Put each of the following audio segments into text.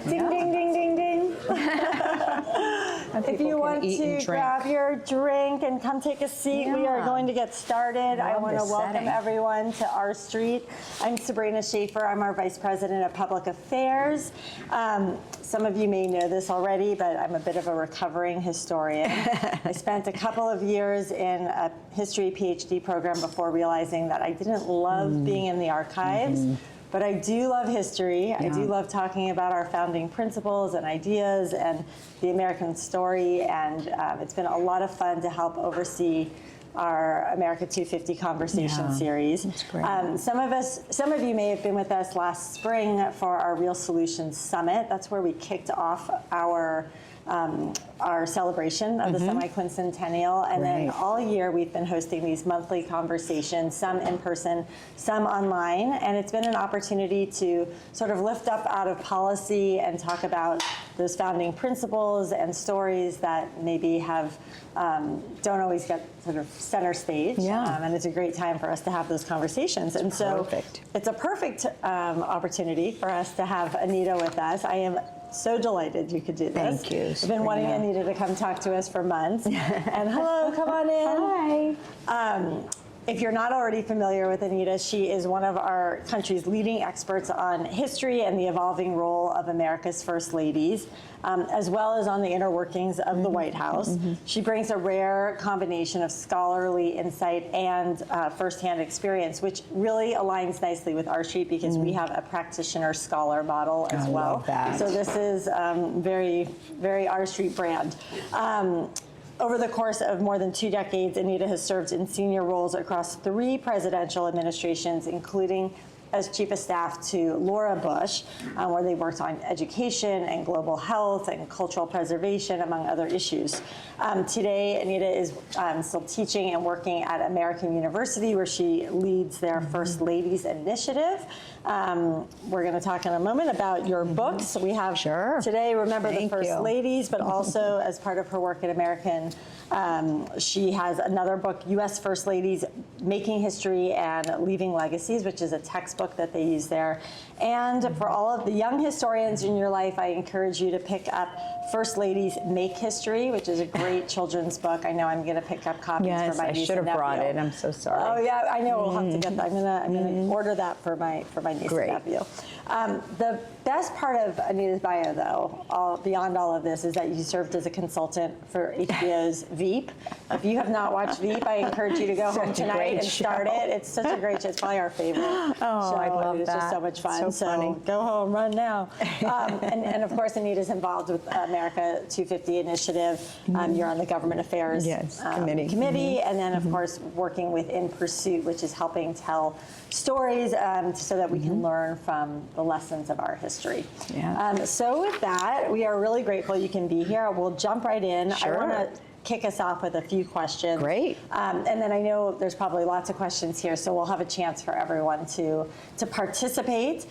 Ding, ding, ding, ding, ding. If you want to grab your drink and come take a seat, we are going to get started. I want to welcome everyone to our street. I'm Sabrina Schaefer. I'm our Vice President of Public Affairs. Some of you may know this already, but I'm a bit of a recovering historian. I spent a couple of years in a history PhD program before realizing that I didn't love being in the archives. But I do love history. I do love talking about our founding principles and ideas and the American story. And it's been a lot of fun to help oversee our America 250 conversation series. That's great. Some of you may have been with us last spring for our Real Solutions Summit. That's where we kicked off our celebration of the semi-quincentennial, and then all year we've been hosting these monthly conversations, some in person, some online, and it's been an opportunity to sort of lift up out of policy and talk about those founding principles and stories that maybe have don't always get sort of center stage, and it's a great time for us to have those conversations. And so it's a perfect opportunity for us to have Anita with us. I am so delighted you could do this. Thank you. I've been wanting Anita to come talk to us for months. And hello, come on in. Hi. If you're not already familiar with Anita, she is one of our country's leading experts on history and the evolving role of America's First Ladies, as well as on the inner workings of the White House. She brings a rare combination of scholarly insight and firsthand experience, which really aligns nicely with our street because we have a practitioner-scholar model as well. Love that. So this is very, very our street brand. Over the course of more than 2 decades, Anita has served in senior roles across 3 presidential administrations, including as Chief of Staff to Laura Bush, where they worked on education and global health and cultural preservation, among other issues. Today, Anita is still teaching and working at American University, where she leads their First Ladies Initiative. We're going to talk in a moment about your books. We have today, Remember the First Ladies, but also as part of her work at American, she has another book, U.S. First Ladies, Making History and Leaving Legacies, which is a textbook that they use there. And for all of the young historians in your life, I encourage you to pick up First Ladies Make History, which is a great children's book. I know I'm going to pick up copies for my niece and nephew. I should have brought it. I'm so sorry. Oh yeah, I know. We'll have to get that. I'm gonna order that for my niece and nephew. The best part of Anita's bio, though, beyond all of this, is that you served as a consultant for HBO's Veep. If you have not watched Veep, I encourage you to go home tonight and start it. It's such a great show. It's probably our favorite show. I love that. It's just so much fun. So funny. Go home, run now. And of course, Anita's involved with America 250 Initiative. You're on the Government Affairs Committee, and then of course working with In Pursuit, which is helping tell stories so that we can learn from the lessons of our history. So with that, we are really grateful you can be here. We'll jump right in. I want to kick us off with a few questions. And then I know there's probably lots of questions here, so we'll have a chance for everyone to participate.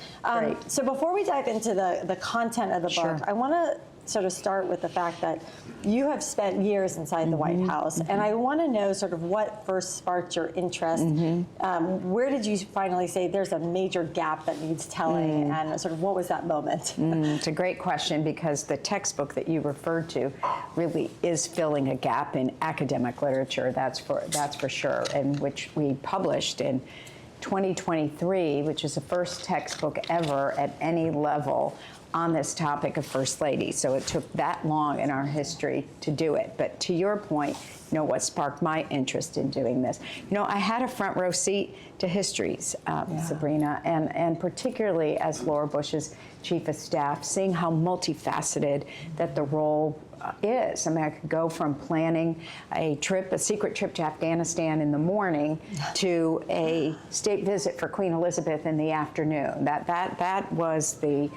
So before we dive into the content of the book, I want to sort of start with the fact that you have spent years inside the White House, and I want to know sort of what first sparked your interest. Where did you finally say there's a major gap that needs telling, and sort of what was that moment? It's a great question, because the textbook that you referred to really is filling a gap in academic literature, that's for sure, and which we published in 2023, which is the first textbook ever at any level on this topic of First Lady. So it took that long in our history to do it. But to your point, what sparked my interest in doing this? I had a front row seat to histories, Sabrina, and particularly as Laura Bush's Chief of Staff, seeing how multifaceted that the role is. I mean, I could go from planning a secret trip to Afghanistan in the morning to a state visit for Queen Elizabeth in the afternoon. That was the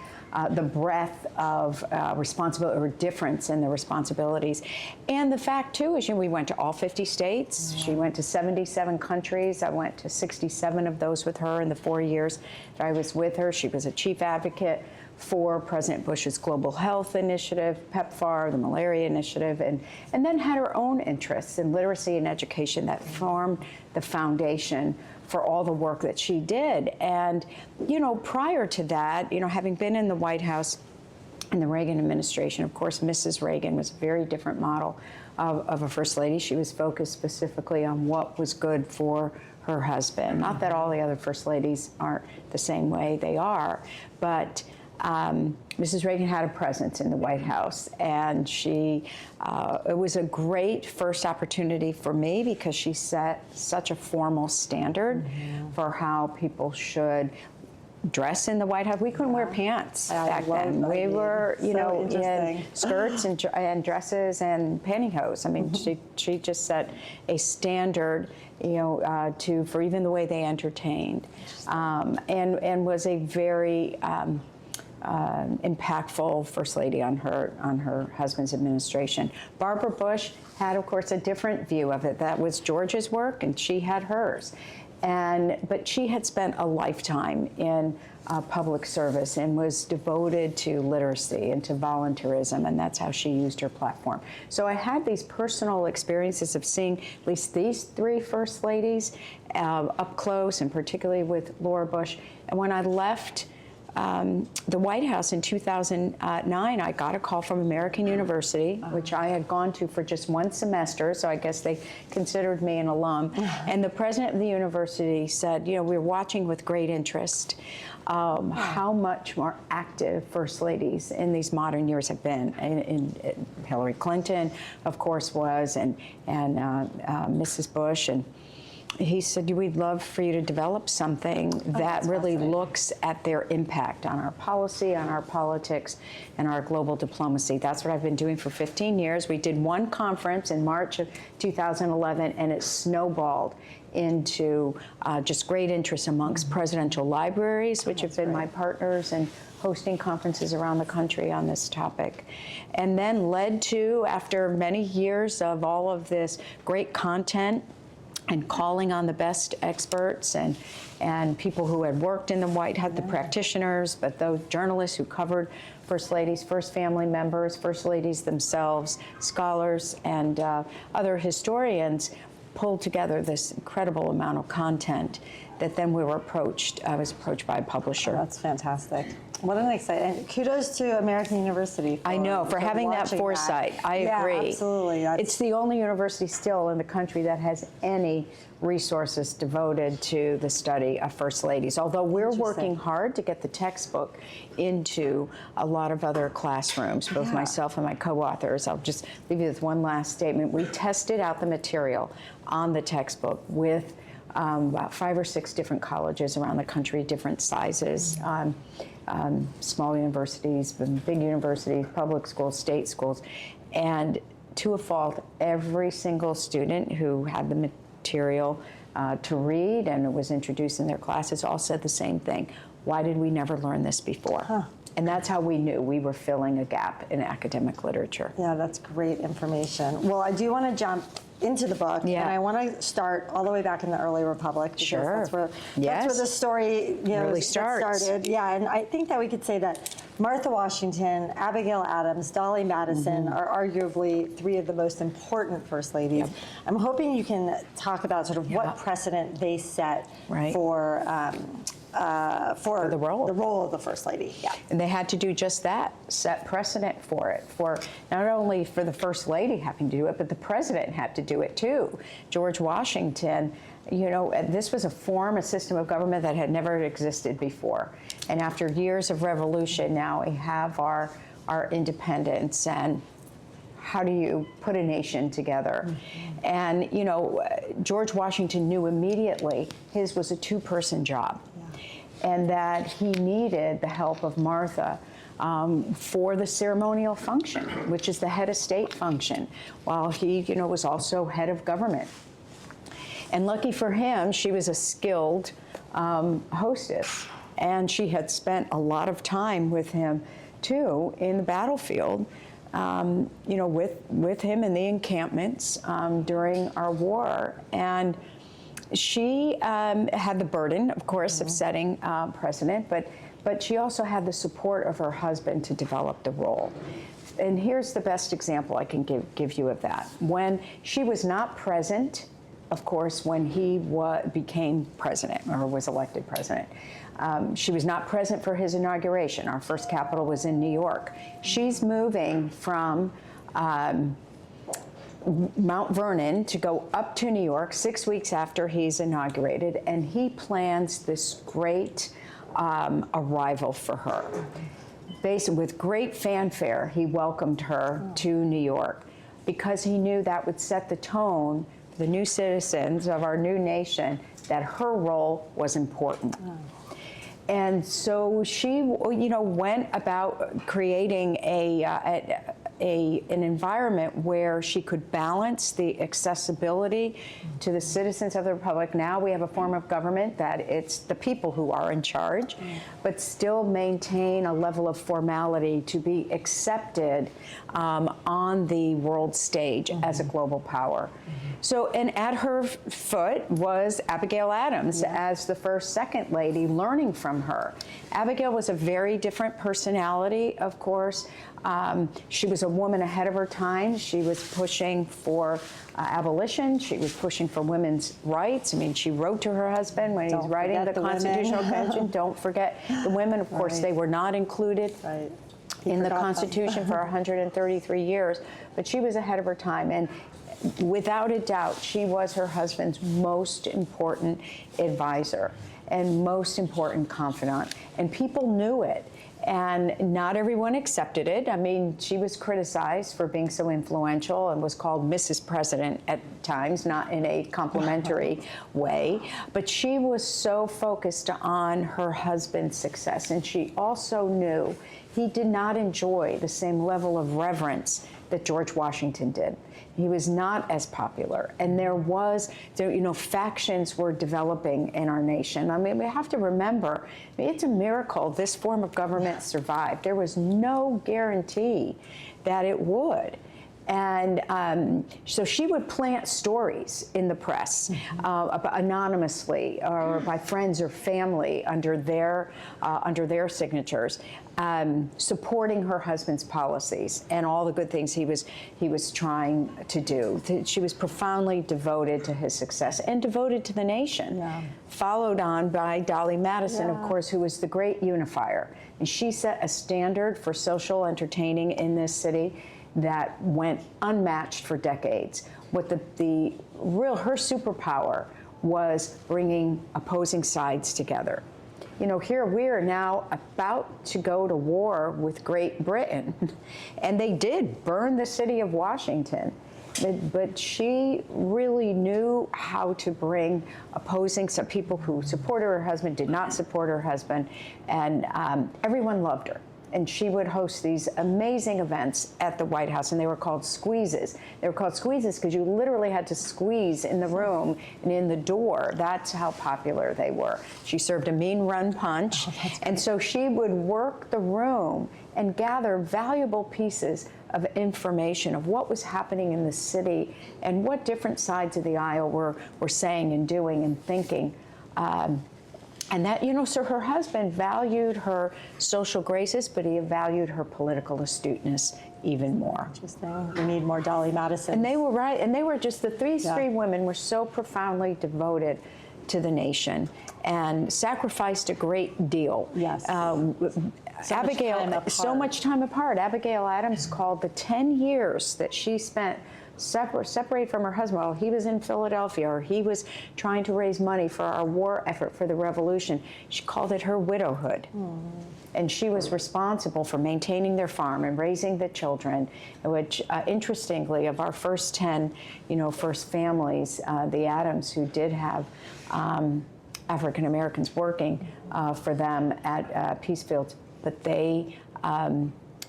breadth of responsibility, or difference in the responsibilities. And the fact, too, is we went to all 50 states. She went to 77 countries. I went to 67 of those with her in the 4 years that I was with her. She was a chief advocate for President Bush's Global Health Initiative, PEPFAR, the Malaria Initiative, and then had her own interests in literacy and education that formed the foundation for all the work that she did. And, prior to that, having been in the White House in the Reagan administration. Of course, Mrs. Reagan was a very different model of a first lady. She was focused specifically on what was good for her husband. Not that all the other first ladies aren't the same way they are, but Mrs. Reagan had a presence in the White House, and it was a great first opportunity for me because she set such a formal standard for how people should dress in the White House. We couldn't wear pants back then. We were, in skirts and dresses and pantyhose. I mean, she just set a standard, for even the way they entertained, and was a very impactful first lady on her husband's administration. Barbara Bush had, of course, a different view of it. That was George's work, and she had hers. But she had spent a lifetime in public service and was devoted to literacy and to volunteerism, and that's how she used her platform. So I had these personal experiences of seeing at least these three first ladies up close, and particularly with Laura Bush. And when I left the White House in 2009, I got a call from American University, which I had gone to for just one semester, so I guess they considered me an alum. And the president of the university said, we're watching with great interest how much more active first ladies in these modern years have been. And Hillary Clinton, of course, was, and Mrs. Bush. And he said, we'd love for you to develop something that really looks at their impact on our policy, on our politics, and our global diplomacy. That's what I've been doing for 15 years. We did one conference in March of 2011, and it snowballed into just great interest amongst presidential libraries, which have been my partners in hosting conferences around the country on this topic. And then led to, after many years of all of this great content, and calling on the best experts and people who had worked in the White House, the practitioners, but those journalists who covered first ladies, first family members, first ladies themselves, scholars, and other historians, pulled together this incredible amount of content that then we were approached. I was approached by a publisher. Oh, that's fantastic. What an exciting, kudos to American University. For having that foresight. I agree. Yeah, absolutely. It's the only university still in the country that has any resources devoted to the study of first ladies, although we're working hard to get the textbook into a lot of other classrooms, both myself and my co-authors. I'll just leave you with one last statement. We tested out the material on the textbook with about 5 or 6 different colleges around the country, different sizes, small universities, big universities, public schools, state schools, and to a fault, every single student who had the material to read and it was introduced in their classes all said the same thing. Why did we never learn this before? And that's how we knew we were filling a gap in academic literature. Yeah, that's great information. Well, I do want to jump into the book, and I want to start all the way back in the early Republic. Because that's where the story really started. Yeah, and I think that we could say that Martha Washington, Abigail Adams, Dolly Madison are arguably 3 of the most important first ladies. I'm hoping you can talk about sort of what precedent they set for the role of the First Lady. And they had to do just that, set precedent for it, for not only for the First Lady having to do it, but the President had to do it too. George Washington, this was a system of government that had never existed before. And after years of revolution, now we have our independence, and how do you put a nation together? And, George Washington knew immediately his was a 2-person job. And that he needed the help of Martha for the ceremonial function, which is the head of state function, while he, was also head of government. And lucky for him, she was a skilled hostess, and she had spent a lot of time with him, too, in the battlefield, with him in the encampments during our war. And she had the burden, of course, of setting precedent, but she also had the support of her husband to develop the role. And here's the best example I can give you of that. When she was not present of course, when he became president or was elected president. She was not present for his inauguration. Our first capital was in New York. She's moving from Mount Vernon to go up to New York 6 weeks after he's inaugurated, and he plans this great arrival for her. With great fanfare, he welcomed her to New York because he knew that would set the tone for the new citizens of our new nation that her role was important. And so she, went about creating an environment where she could balance the accessibility to the citizens of the Republic. Now we have a form of government that it's the people who are in charge, but still maintain a level of formality to be accepted on the world stage as a global power. So, and at her foot was Abigail Adams as the first second lady, learning from her. Abigail was a very different personality, of course. She was a woman ahead of her time. She was pushing for abolition. She was pushing for women's rights. I mean, she wrote to her husband when he's writing the Constitutional Convention, don't forget the women. Of course, they were not included in the Constitution for 133 years, but she was ahead of her time. And without a doubt, she was her husband's most important advisor and most important confidant. And people knew it. And not everyone accepted it. I mean, she was criticized for being so influential and was called Mrs. President at times, not in a complimentary way. But she was so focused on her husband's success. And she also knew he did not enjoy the same level of reverence that George Washington did. He was not as popular, and factions were developing in our nation. I mean, we have to remember, it's a miracle this form of government survived. There was no guarantee that it would. And so she would plant stories in the press anonymously or by friends or family under their signatures, supporting her husband's policies and all the good things he was trying to do. She was profoundly devoted to his success and devoted to the nation. Followed on by Dolly Madison, of course, who was the great unifier. And she set a standard for social entertaining in this city that went unmatched for decades. What her superpower was bringing opposing sides together. Here we are now about to go to war with Great Britain, and they did burn the city of Washington. But she really knew how to bring some people who supported her husband, did not support her husband, and everyone loved her. And she would host these amazing events at the White House, and they were called squeezes. They were called squeezes because you literally had to squeeze in the room and in the door. That's how popular they were. She served a mean run punch, and so she would work the room and gather valuable pieces of information of what was happening in the city and what different sides of the aisle were saying and doing and thinking. And that, so her husband valued her social graces, but he valued her political astuteness even more. Interesting. We need more Dolly Madison. And they were right. And they were just, these three women were so profoundly devoted to the nation and sacrificed a great deal. Yes. Abigail, so much time apart. Abigail Adams called the 10 years that she spent separated from her husband while he was in Philadelphia or he was trying to raise money for our war effort for the revolution. She called it her widowhood. And she was responsible for maintaining their farm and raising the children, which, interestingly, of our first 10, first families, the Adams, who did have African Americans working for them at Peacefields, but they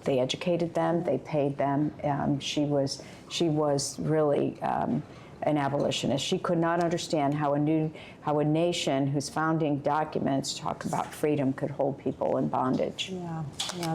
educated them, they paid them. She was really an abolitionist. She could not understand how a nation whose founding documents talk about freedom could hold people in bondage. Yeah,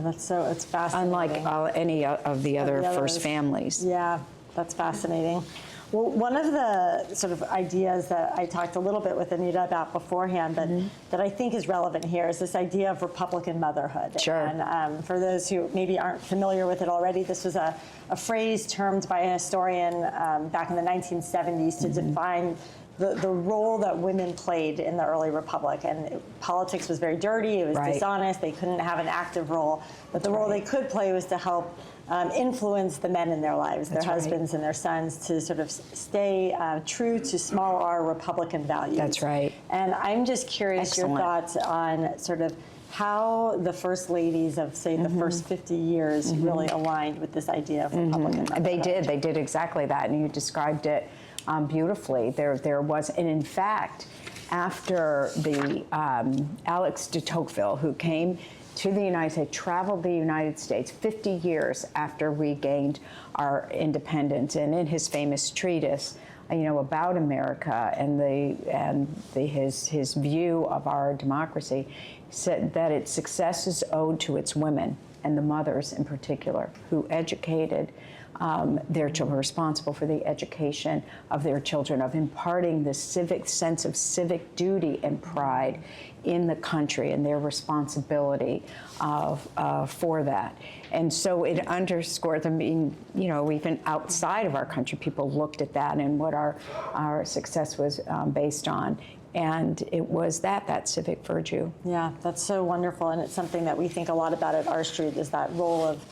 it's fascinating. Unlike any of the other first families. Yeah, that's fascinating. Well, one of the sort of ideas that I talked a little bit with Anita about beforehand, but that I think is relevant here, is this idea of Republican motherhood. Sure. And for those who maybe aren't familiar with it already, this was a phrase termed by a historian back in the 1970s to define the role that women played in the early republic. And politics was very dirty, it was dishonest, they couldn't have an active role, but the role they could play was to help influence the men in their lives, their husbands and their sons, to sort of stay true to small r Republican values. That's right. And I'm just curious your thoughts on sort of how the first ladies of, say, the first 50 years really aligned with this idea of Republican motherhood. They did exactly that, and you described it beautifully. There was, and in fact, after the Alex de Tocqueville, who came to the United States, traveled the United States 50 years after we gained our independence, and in his famous treatise, about America and his view of our democracy, said that its success is owed to its women, and the mothers in particular, who educated their children, responsible for the education of their children, of imparting the civic sense of civic duty and pride in the country and their responsibility for that. And so it underscored them being, even outside of our country, people looked at that and what our success was based on. And it was that civic virtue. Yeah, that's so wonderful. And it's something that we think a lot about at R Street, is that role of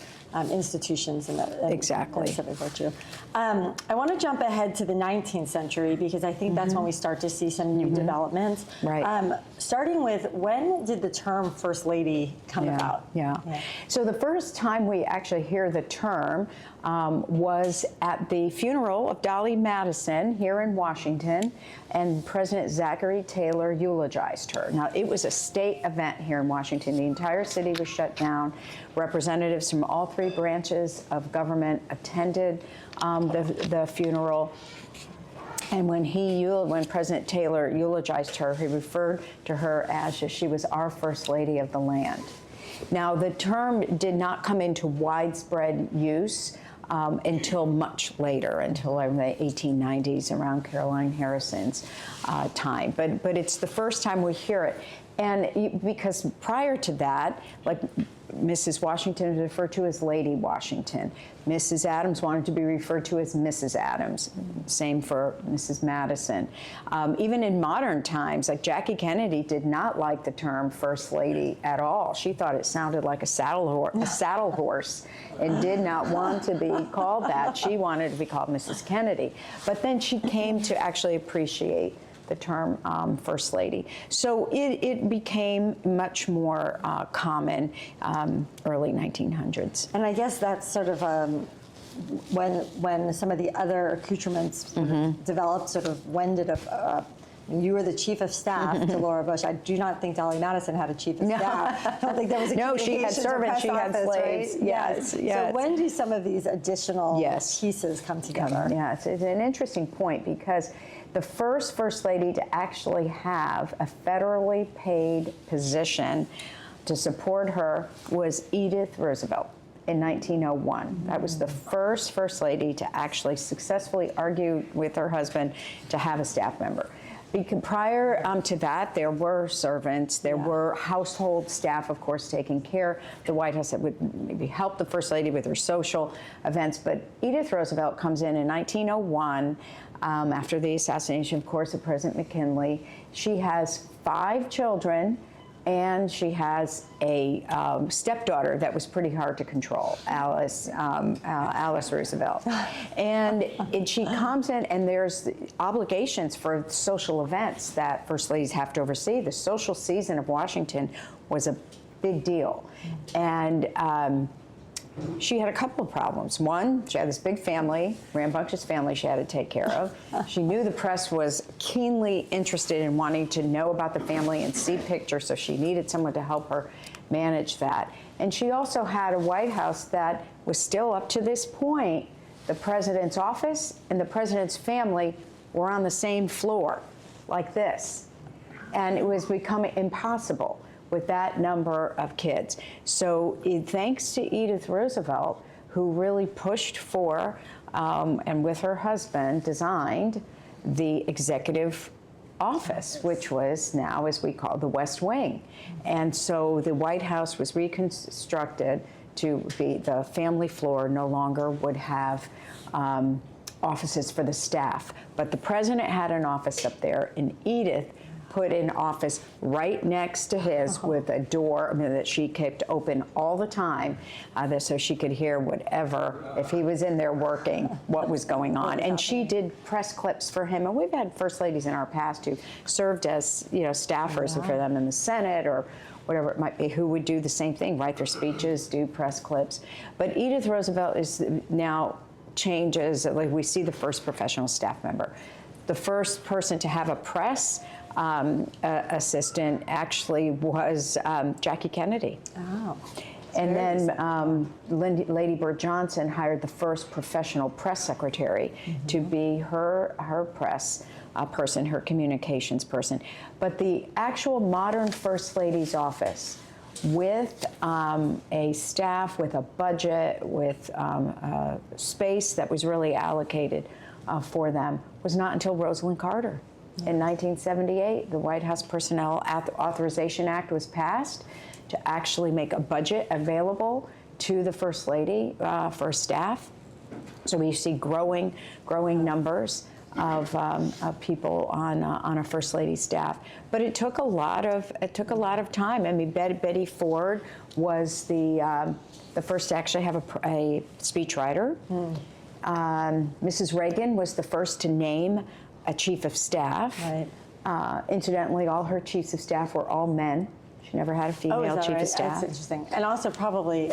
institutions and exactly. civic virtue. I want to jump ahead to the 19th century, because I think that's when we start to see some new developments. Right. Starting with, when did the term First Lady come about? Yeah. So the first time we actually hear the term was at the funeral of Dolly Madison here in Washington, and President Zachary Taylor eulogized her. Now, it was a state event here in Washington. The entire city was shut down. Representatives from all three branches of government attended the funeral. And when President Taylor eulogized her, he referred to her as if she was our First Lady of the land. Now, the term did not come into widespread use until much later, until the 1890s, around Caroline Harrison's time. But it's the first time we hear it. And because prior to that, like Mrs. Washington was referred to as Lady Washington. Mrs. Adams wanted to be referred to as Mrs. Adams. Same for Mrs. Madison. Even in modern times, like Jackie Kennedy did not like the term First Lady at all. She thought it sounded like a saddle horse, and did not want to be called that. She wanted to be called Mrs. Kennedy. But then she came to actually appreciate the term First Lady. So it became much more common early 1900s. And I guess that's sort of when some of the other accoutrements developed, sort of when did you were the chief of staff to Laura Bush. I do not think Dolly Madison had a chief of staff. I don't think there was a no, she had servants, she had slaves. Right? Yes. So when do some of these additional pieces come together? Yeah, it's an interesting point, because the first First Lady to actually have a federally paid position to support her was Edith Roosevelt in 1901. That was the first First Lady to actually successfully argue with her husband to have a staff member. Because prior to that, there were servants, there were household staff, of course, taking care of the White House that would maybe help the First Lady with her social events. But Edith Roosevelt comes in 1901, after the assassination, of course, of President McKinley. She has 5 children, and she has a stepdaughter that was pretty hard to control, Alice Roosevelt. And she comes in, and there's obligations for social events that First Ladies have to oversee. The social season of Washington was a big deal. And she had a couple of problems. One, she had this big family, rambunctious family she had to take care of. She knew the press was keenly interested in wanting to know about the family and see pictures, so she needed someone to help her manage that. And she also had a White House that was still, up to this point, the president's office and the president's family were on the same floor, like this. And it was becoming impossible with that number of kids. So thanks to Edith Roosevelt, who really pushed for, and with her husband, designed the executive office, which was now, as we call, the West Wing. And so the White House was reconstructed to be the family floor no longer would have offices for the staff. But the president had an office up there, and Edith put an office right next to his with a door that she kept open all the time so she could hear whatever, if he was in there working, what was going on. And she did press clips for him. And we've had first ladies in our past who served as, staffers for them in the Senate or whatever it might be, who would do the same thing, write their speeches, do press clips. But Edith Roosevelt is now changes, like we see the first professional staff member. The first person to have a press assistant actually was Jackie Kennedy. Oh. And then Lady Bird Johnson hired the first professional press secretary to be her press person, her communications person. But the actual modern First Lady's office, with a staff, with a budget, with space that was really allocated for them, was not until Rosalind Carter. In 1978, the White House Personnel Authorization Act was passed to actually make a budget available to the First Lady for staff. So we see growing numbers of people on a First Lady staff. But it took a lot of time. I mean, Betty Ford was the first to actually have a speechwriter. Mrs. Reagan was the first to name a chief of staff. Right. Incidentally, all her chiefs of staff were all men. She never had a female chief of staff. That's interesting. And also probably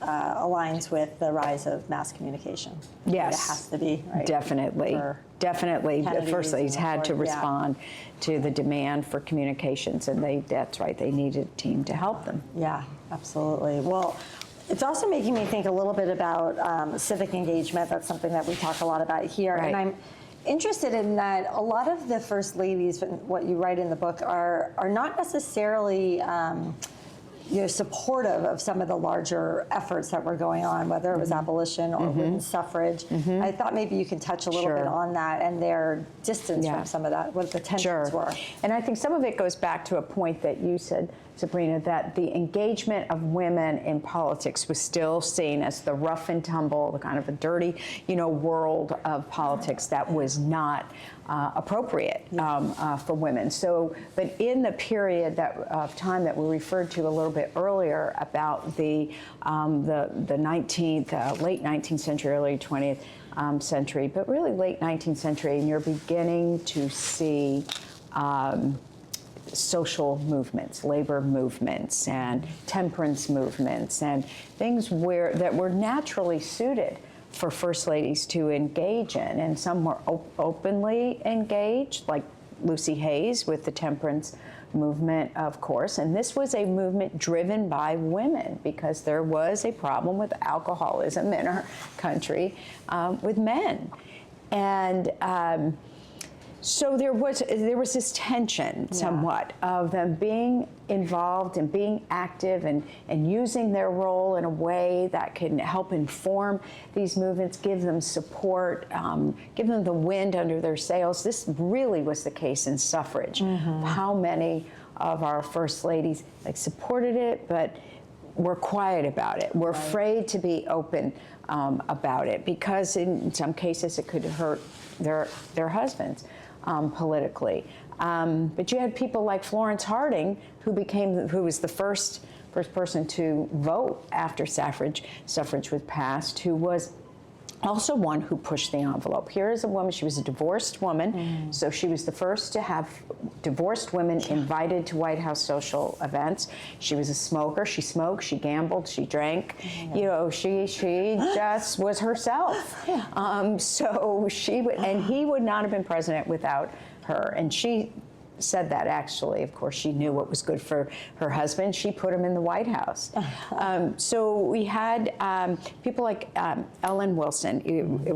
aligns with the rise of mass communication. Yes. It has to be, right? Definitely. Definitely. The First Ladies had to respond to the demand for communications, and that's right, they needed a team to help them. Yeah, absolutely. Well, it's also making me think a little bit about civic engagement. That's something that we talk a lot about here. Right. And I'm interested in that a lot of the First Ladies, what you write in the book, are not necessarily supportive of some of the larger efforts that were going on, whether it was abolition or women's suffrage. I thought maybe you can touch a little bit on that and their distance from some of that, what the tensions were. And I think some of it goes back to a point that you said, Sabrina, that the engagement of women in politics was still seen as the rough and tumble, the kind of a dirty, world of politics that was not appropriate for women. So, but in the period of time that we referred to a little bit earlier about the 19th, late 19th century, early 20th century, but really late 19th century, and you're beginning to see social movements, labor movements, and temperance movements, and things that were naturally suited for First Ladies to engage in, and some were openly engaged, like Lucy Hayes with the temperance movement, of course. And this was a movement driven by women because there was a problem with alcoholism in our country with men. And so there was this tension somewhat of them being involved and being active and using their role in a way that can help inform these movements, give them support, give them the wind under their sails. This really was the case in suffrage. How many of our First Ladies supported it, but were quiet about it, were afraid to be open about it, because in some cases it could hurt their husbands. Politically. But you had people like Florence Harding, who was the first person to vote after suffrage was passed, who was also one who pushed the envelope. Here is a woman, she was a divorced woman, so she was the first to have divorced women invited to White House social events. She was a smoker, she smoked, she gambled, she drank, she just was herself. So she would, and he would not have been president without her. And she said that actually, of course, she knew what was good for her husband. She put him in the White House. So we had people like Ellen Wilson,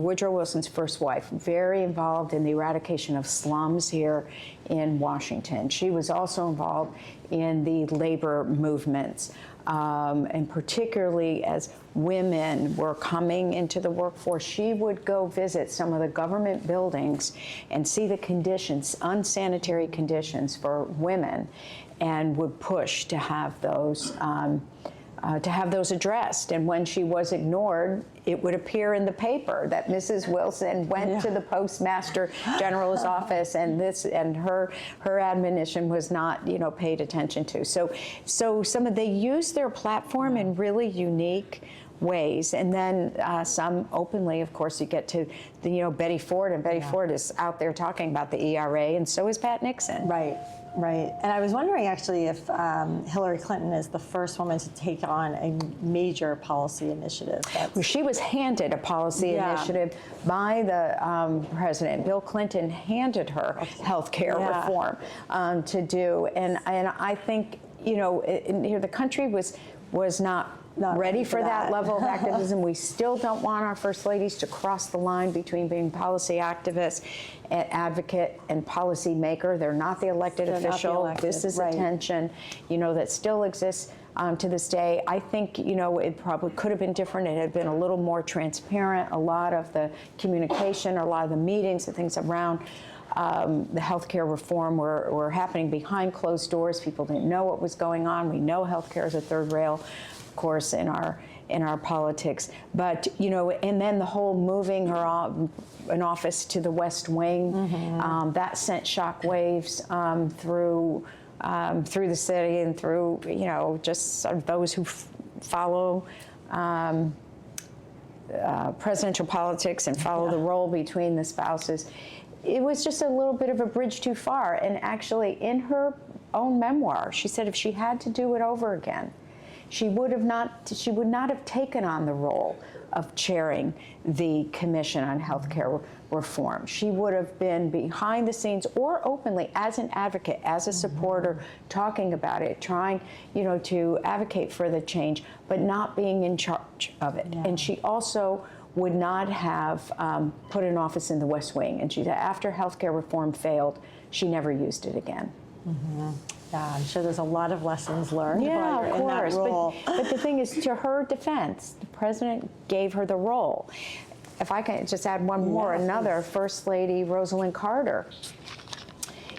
Woodrow Wilson's first wife, very involved in the eradication of slums here in Washington. She was also involved in the labor movements, and particularly as women were coming into the workforce, she would go visit some of the government buildings and see the conditions, unsanitary conditions for women, and would push to have those addressed. And when she was ignored, it would appear in the paper that Mrs. Wilson went to the Postmaster General's office, and her admonition was not, paid attention to. So they used their platform in really unique ways, and then some openly. Of course, you get to Betty Ford, and Betty Ford is out there talking about the ERA, and so is Pat Nixon. Right. Right. And I was wondering, actually, if Hillary Clinton is the first woman to take on a major policy initiative. Well, she was handed a policy initiative by the president. Bill Clinton handed her health care reform to do. And I think, the country was not ready for that level of activism. We still don't want our first ladies to cross the line between being policy activists, and advocate, and policy maker. They're not the elected official. This is a tension, that still exists to this day. I think, it probably could have been different. It had been a little more transparent. A lot of the communication, a lot of the meetings and things around the healthcare reform were happening behind closed doors. People didn't know what was going on. We know healthcare is a third rail, of course, in our politics. But and then the whole moving her an office to the West Wing, that sent shockwaves through the city and through just sort of those who follow presidential politics and follow the role between the spouses. It was just a little bit of a bridge too far. And actually, in her own memoir, she said if she had to do it over again, she would not have taken on the role of chairing the Commission on Healthcare Reform. She would have been behind the scenes or openly as an advocate, as a supporter, talking about it, trying, to advocate for the change, but not being in charge of it. And she also would not have put an office in the West Wing. And she said after healthcare reform failed, she never used it again. Yeah, I'm sure there's a lot of lessons learned while you're in that role. But the thing is, to her defense, the president gave her the role. If I can just add one more, another First Lady Rosalind Carter,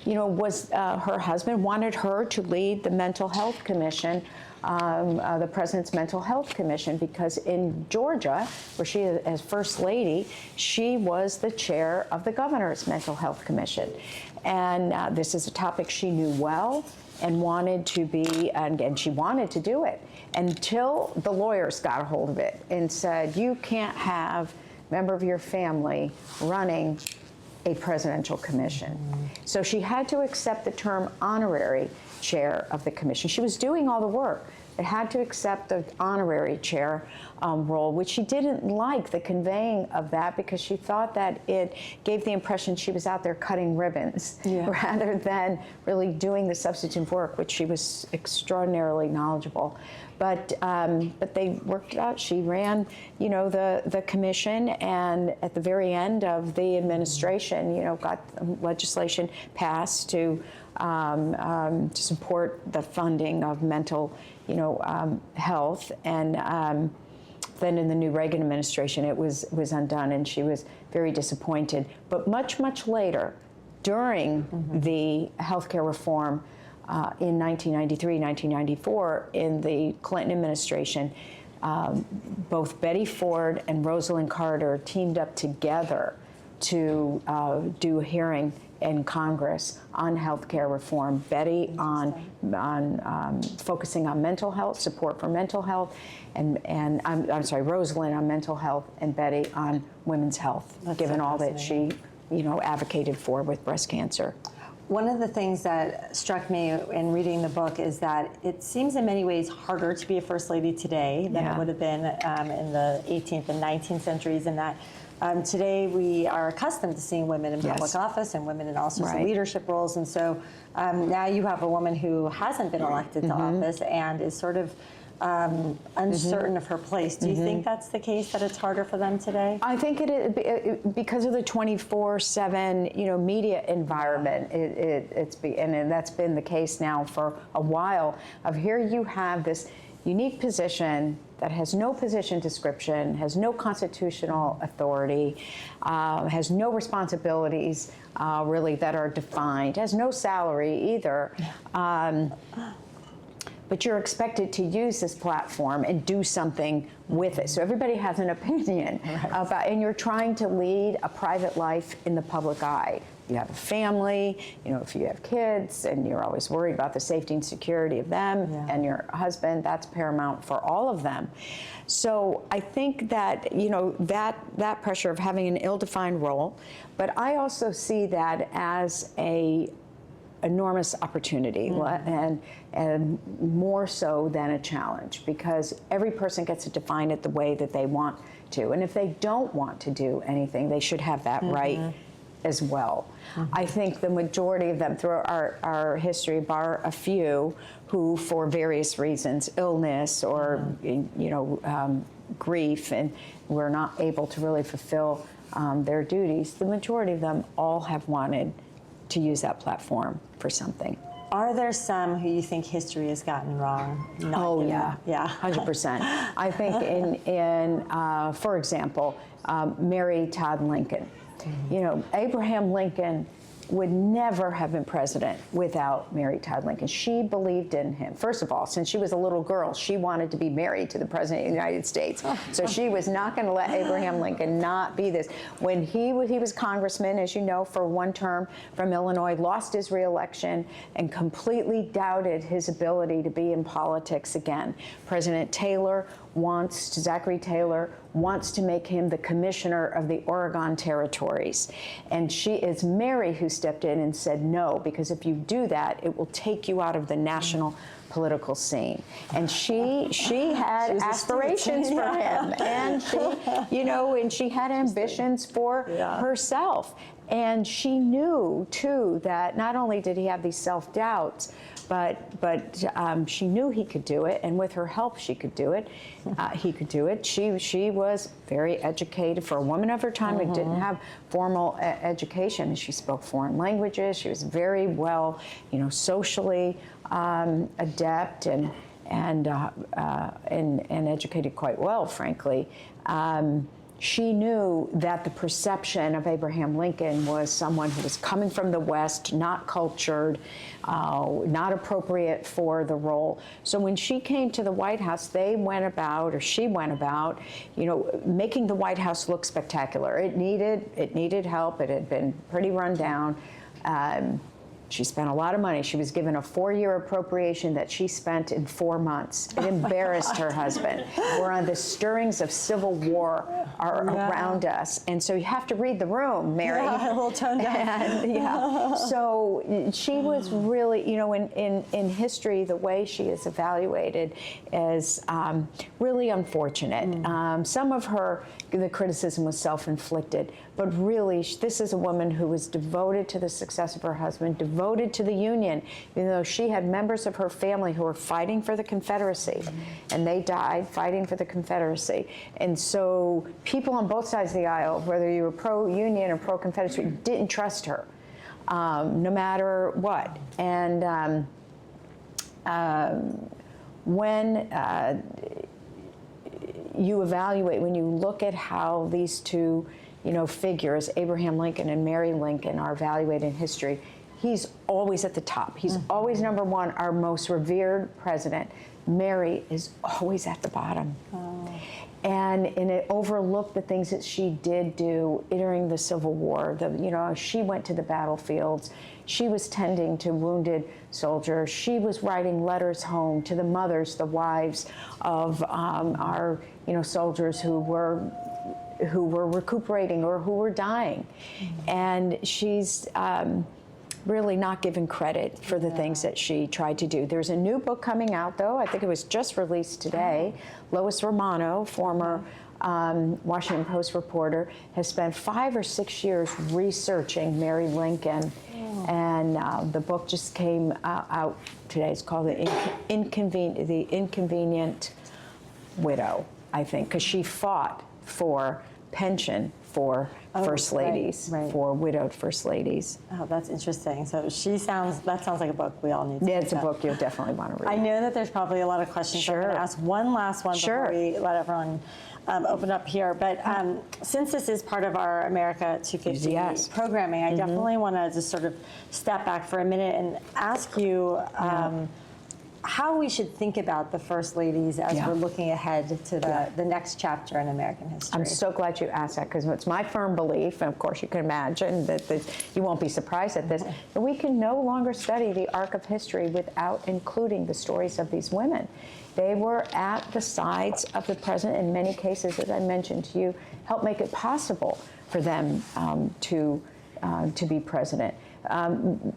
was her husband wanted her to lead the Mental Health Commission, the President's Mental Health Commission, because in Georgia, where she is as First Lady, she was the chair of the Governor's Mental Health Commission. And this is a topic she knew well and wanted to be, and she wanted to do it until the lawyers got a hold of it and said, you can't have a member of your family running a presidential commission. So she had to accept the term honorary chair of the commission. She was doing all the work, but had to accept the honorary chair role, which she didn't like the conveying of that because she thought that it gave the impression she was out there cutting ribbons rather than really doing the substantive work, which she was extraordinarily knowledgeable. But they worked it out. She ran, the commission, and at the very end of the administration, got legislation passed to support the funding of mental, health. And then in the new Reagan administration, it was undone, and she was very disappointed. But much, much later, during the healthcare reform in 1993, 1994, in the Clinton administration, both Betty Ford and Rosalind Carter teamed up together to do a hearing in Congress on healthcare reform. Betty on focusing on mental health, support for mental health, and I'm sorry, Rosalind on mental health, and Betty on women's health, given all that she advocated for with breast cancer. One of the things that struck me in reading the book is that it seems in many ways harder to be a First Lady today than it would have been in the 18th and 19th centuries, and that today we are accustomed to seeing women in public office and women in all sorts of leadership roles. And so now you have a woman who hasn't been elected to office and is sort of uncertain of her place. Do you think that's the case, that it's harder for them today? I think because of the 24/7, media environment. And that's been the case now for a while. Of here you have this unique position that has no position description, has no constitutional authority, has no responsibilities really that are defined, has no salary either. But you're expected to use this platform and do something with it. So everybody has an opinion about, and you're trying to lead a private life in the public eye. You have a family, if you have kids, and you're always worried about the safety and security of them and your husband, that's paramount for all of them. So I think that, that pressure of having an ill-defined role, but I also see that as a enormous opportunity and more so than a challenge, because every person gets to define it the way that they want to. And if they don't want to do anything, they should have that right as well. I think the majority of them through our history, bar a few who for various reasons, illness or grief, and were not able to really fulfill their duties, the majority of them all have wanted to use that platform for something. Are there some who you think history has gotten wrong? Yeah, 100%. I think for example, Mary Todd Lincoln. Abraham Lincoln would never have been president without Mary Todd Lincoln. She believed in him. First of all, since she was a little girl, she wanted to be married to the President of the United States. So she was not going to let Abraham Lincoln not be this. When he was congressman, as you know, for one term from Illinois, lost his re-election and completely doubted his ability to be in politics again. President Zachary Taylor wants to make him the commissioner of the Oregon territories. And it's Mary who stepped in and said no, because if you do that, it will take you out of the national political scene. And she had aspirations for him, and she had ambitions for herself. And she knew too that not only did he have these self-doubts, but she knew he could do it, and with her help, she could do it. He could do it. She was very educated for a woman of her time who didn't have formal education. She spoke foreign languages. She was very well, socially adept and educated quite well, frankly. She knew that the perception of Abraham Lincoln was someone who was coming from the West, not cultured, not appropriate for the role. So when she came to the White House, she went about, making the White House look spectacular. It needed help. It had been pretty run down. She spent a lot of money. She was given a 4-year appropriation that she spent in 4 months. It embarrassed her husband. We're on the stirrings of civil war around us. And so you have to read the room, Mary. Yeah, a little tone down. So she was really, in history, the way she is evaluated is really unfortunate. Some of the criticism was self-inflicted, but really, this is a woman who was devoted to the success of her husband, devoted to the Union, even though she had members of her family who were fighting for the Confederacy, and they died fighting for the Confederacy. And so people on both sides of the aisle, whether you were pro-Union or pro-Confederacy, didn't trust her, no matter what. And when you look at how these two figures, Abraham Lincoln and Mary Lincoln, are evaluated in history, he's always at the top. He's always number one, our most revered president. Mary is always at the bottom. And it overlooked the things that she did do during the Civil War. She went to the battlefields. She was tending to wounded soldiers. She was writing letters home to the mothers, the wives of our soldiers who were recuperating or who were dying. And she's really not given credit for the things that she tried to do. There's a new book coming out, though. I think it was just released today. Lois Romano, former Washington Post reporter, has spent 5 or 6 years researching Mary Lincoln. And the book just came out today. It's called The Inconvenient Widow, I think, because she fought for pension for first ladies, for widowed first ladies. Oh, that's interesting. So that sounds like a book we all need to Yeah, it's a pick up. book you'll definitely want to read. I know that there's probably a lot of questions. Sure. I'm going to ask one last one Sure. before we let everyone open up here. But since this is part of our America 250 Yes. programming, I definitely want to just sort of step back for a minute and ask you how we should think about the First Ladies as we're looking ahead to the next chapter in American history. I'm so glad you asked that, because it's my firm belief, and of course you can imagine that you won't be surprised at this, that we can no longer study the arc of history without including the stories of these women. They were at the sides of the president in many cases, as I mentioned to you, helped make it possible for them to be president.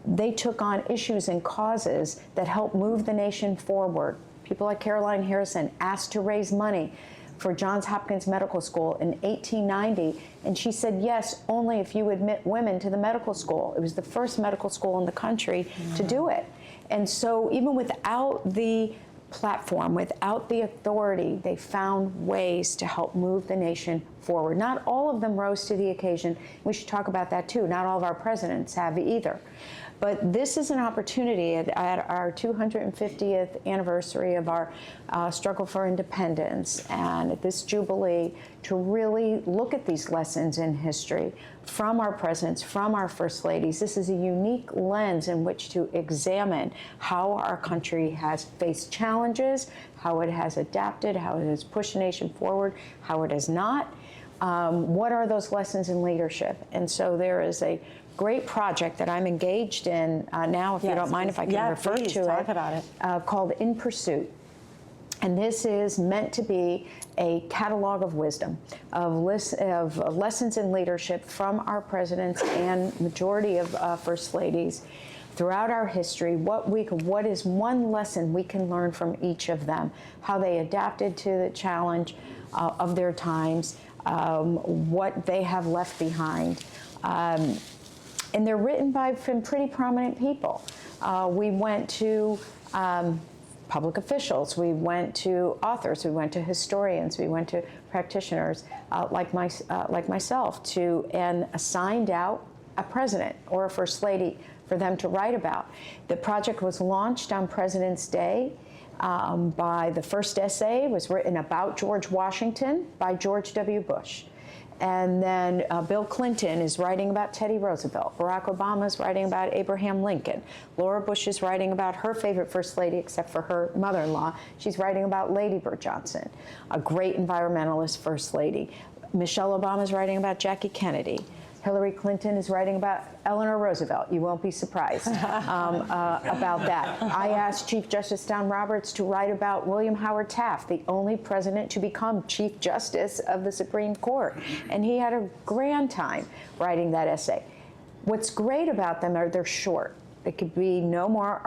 They took on issues and causes that helped move the nation forward. People like Caroline Harrison asked to raise money for Johns Hopkins Medical School in 1890, and she said, yes, only if you admit women to the medical school. It was the first medical school in the country to do it. And so even without the platform, without the authority, they found ways to help move the nation forward. Not all of them rose to the occasion. We should talk about that too. Not all of our presidents have either. But this is an opportunity at our 250th anniversary of our struggle for independence, and at this Jubilee, to really look at these lessons in history from our presidents, from our first ladies. This is a unique lens in which to examine how our country has faced challenges, how it has adapted, how it has pushed the nation forward, how it has not. What are those lessons in leadership? And so there is a great project that I'm engaged in now, if you don't mind if I can refer to talk about it. Called In Pursuit. And this is meant to be a catalog of wisdom, of lessons in leadership from our presidents and majority of first ladies throughout our history. What is one lesson we can learn from each of them, how they adapted to the challenge of their times, what they have left behind. And they're written by some pretty prominent people. We went to public officials, we went to authors, we went to historians, we went to practitioners like myself, and assigned out a president or a first lady for them to write about. The project was launched on President's Day. By the first essay was written about George Washington by George W. Bush. And then Bill Clinton is writing about Teddy Roosevelt. Barack Obama is writing about Abraham Lincoln. Laura Bush is writing about her favorite first lady, except for her mother-in-law. She's writing about Lady Bird Johnson, a great environmentalist first lady. Michelle Obama is writing about Jackie Kennedy. Hillary Clinton is writing about Eleanor Roosevelt. You won't be surprised about that. I asked Chief Justice John Roberts to write about William Howard Taft, the only president to become Chief Justice of the Supreme Court. And he had a grand time writing that essay. What's great about them are they're short. It could be no more.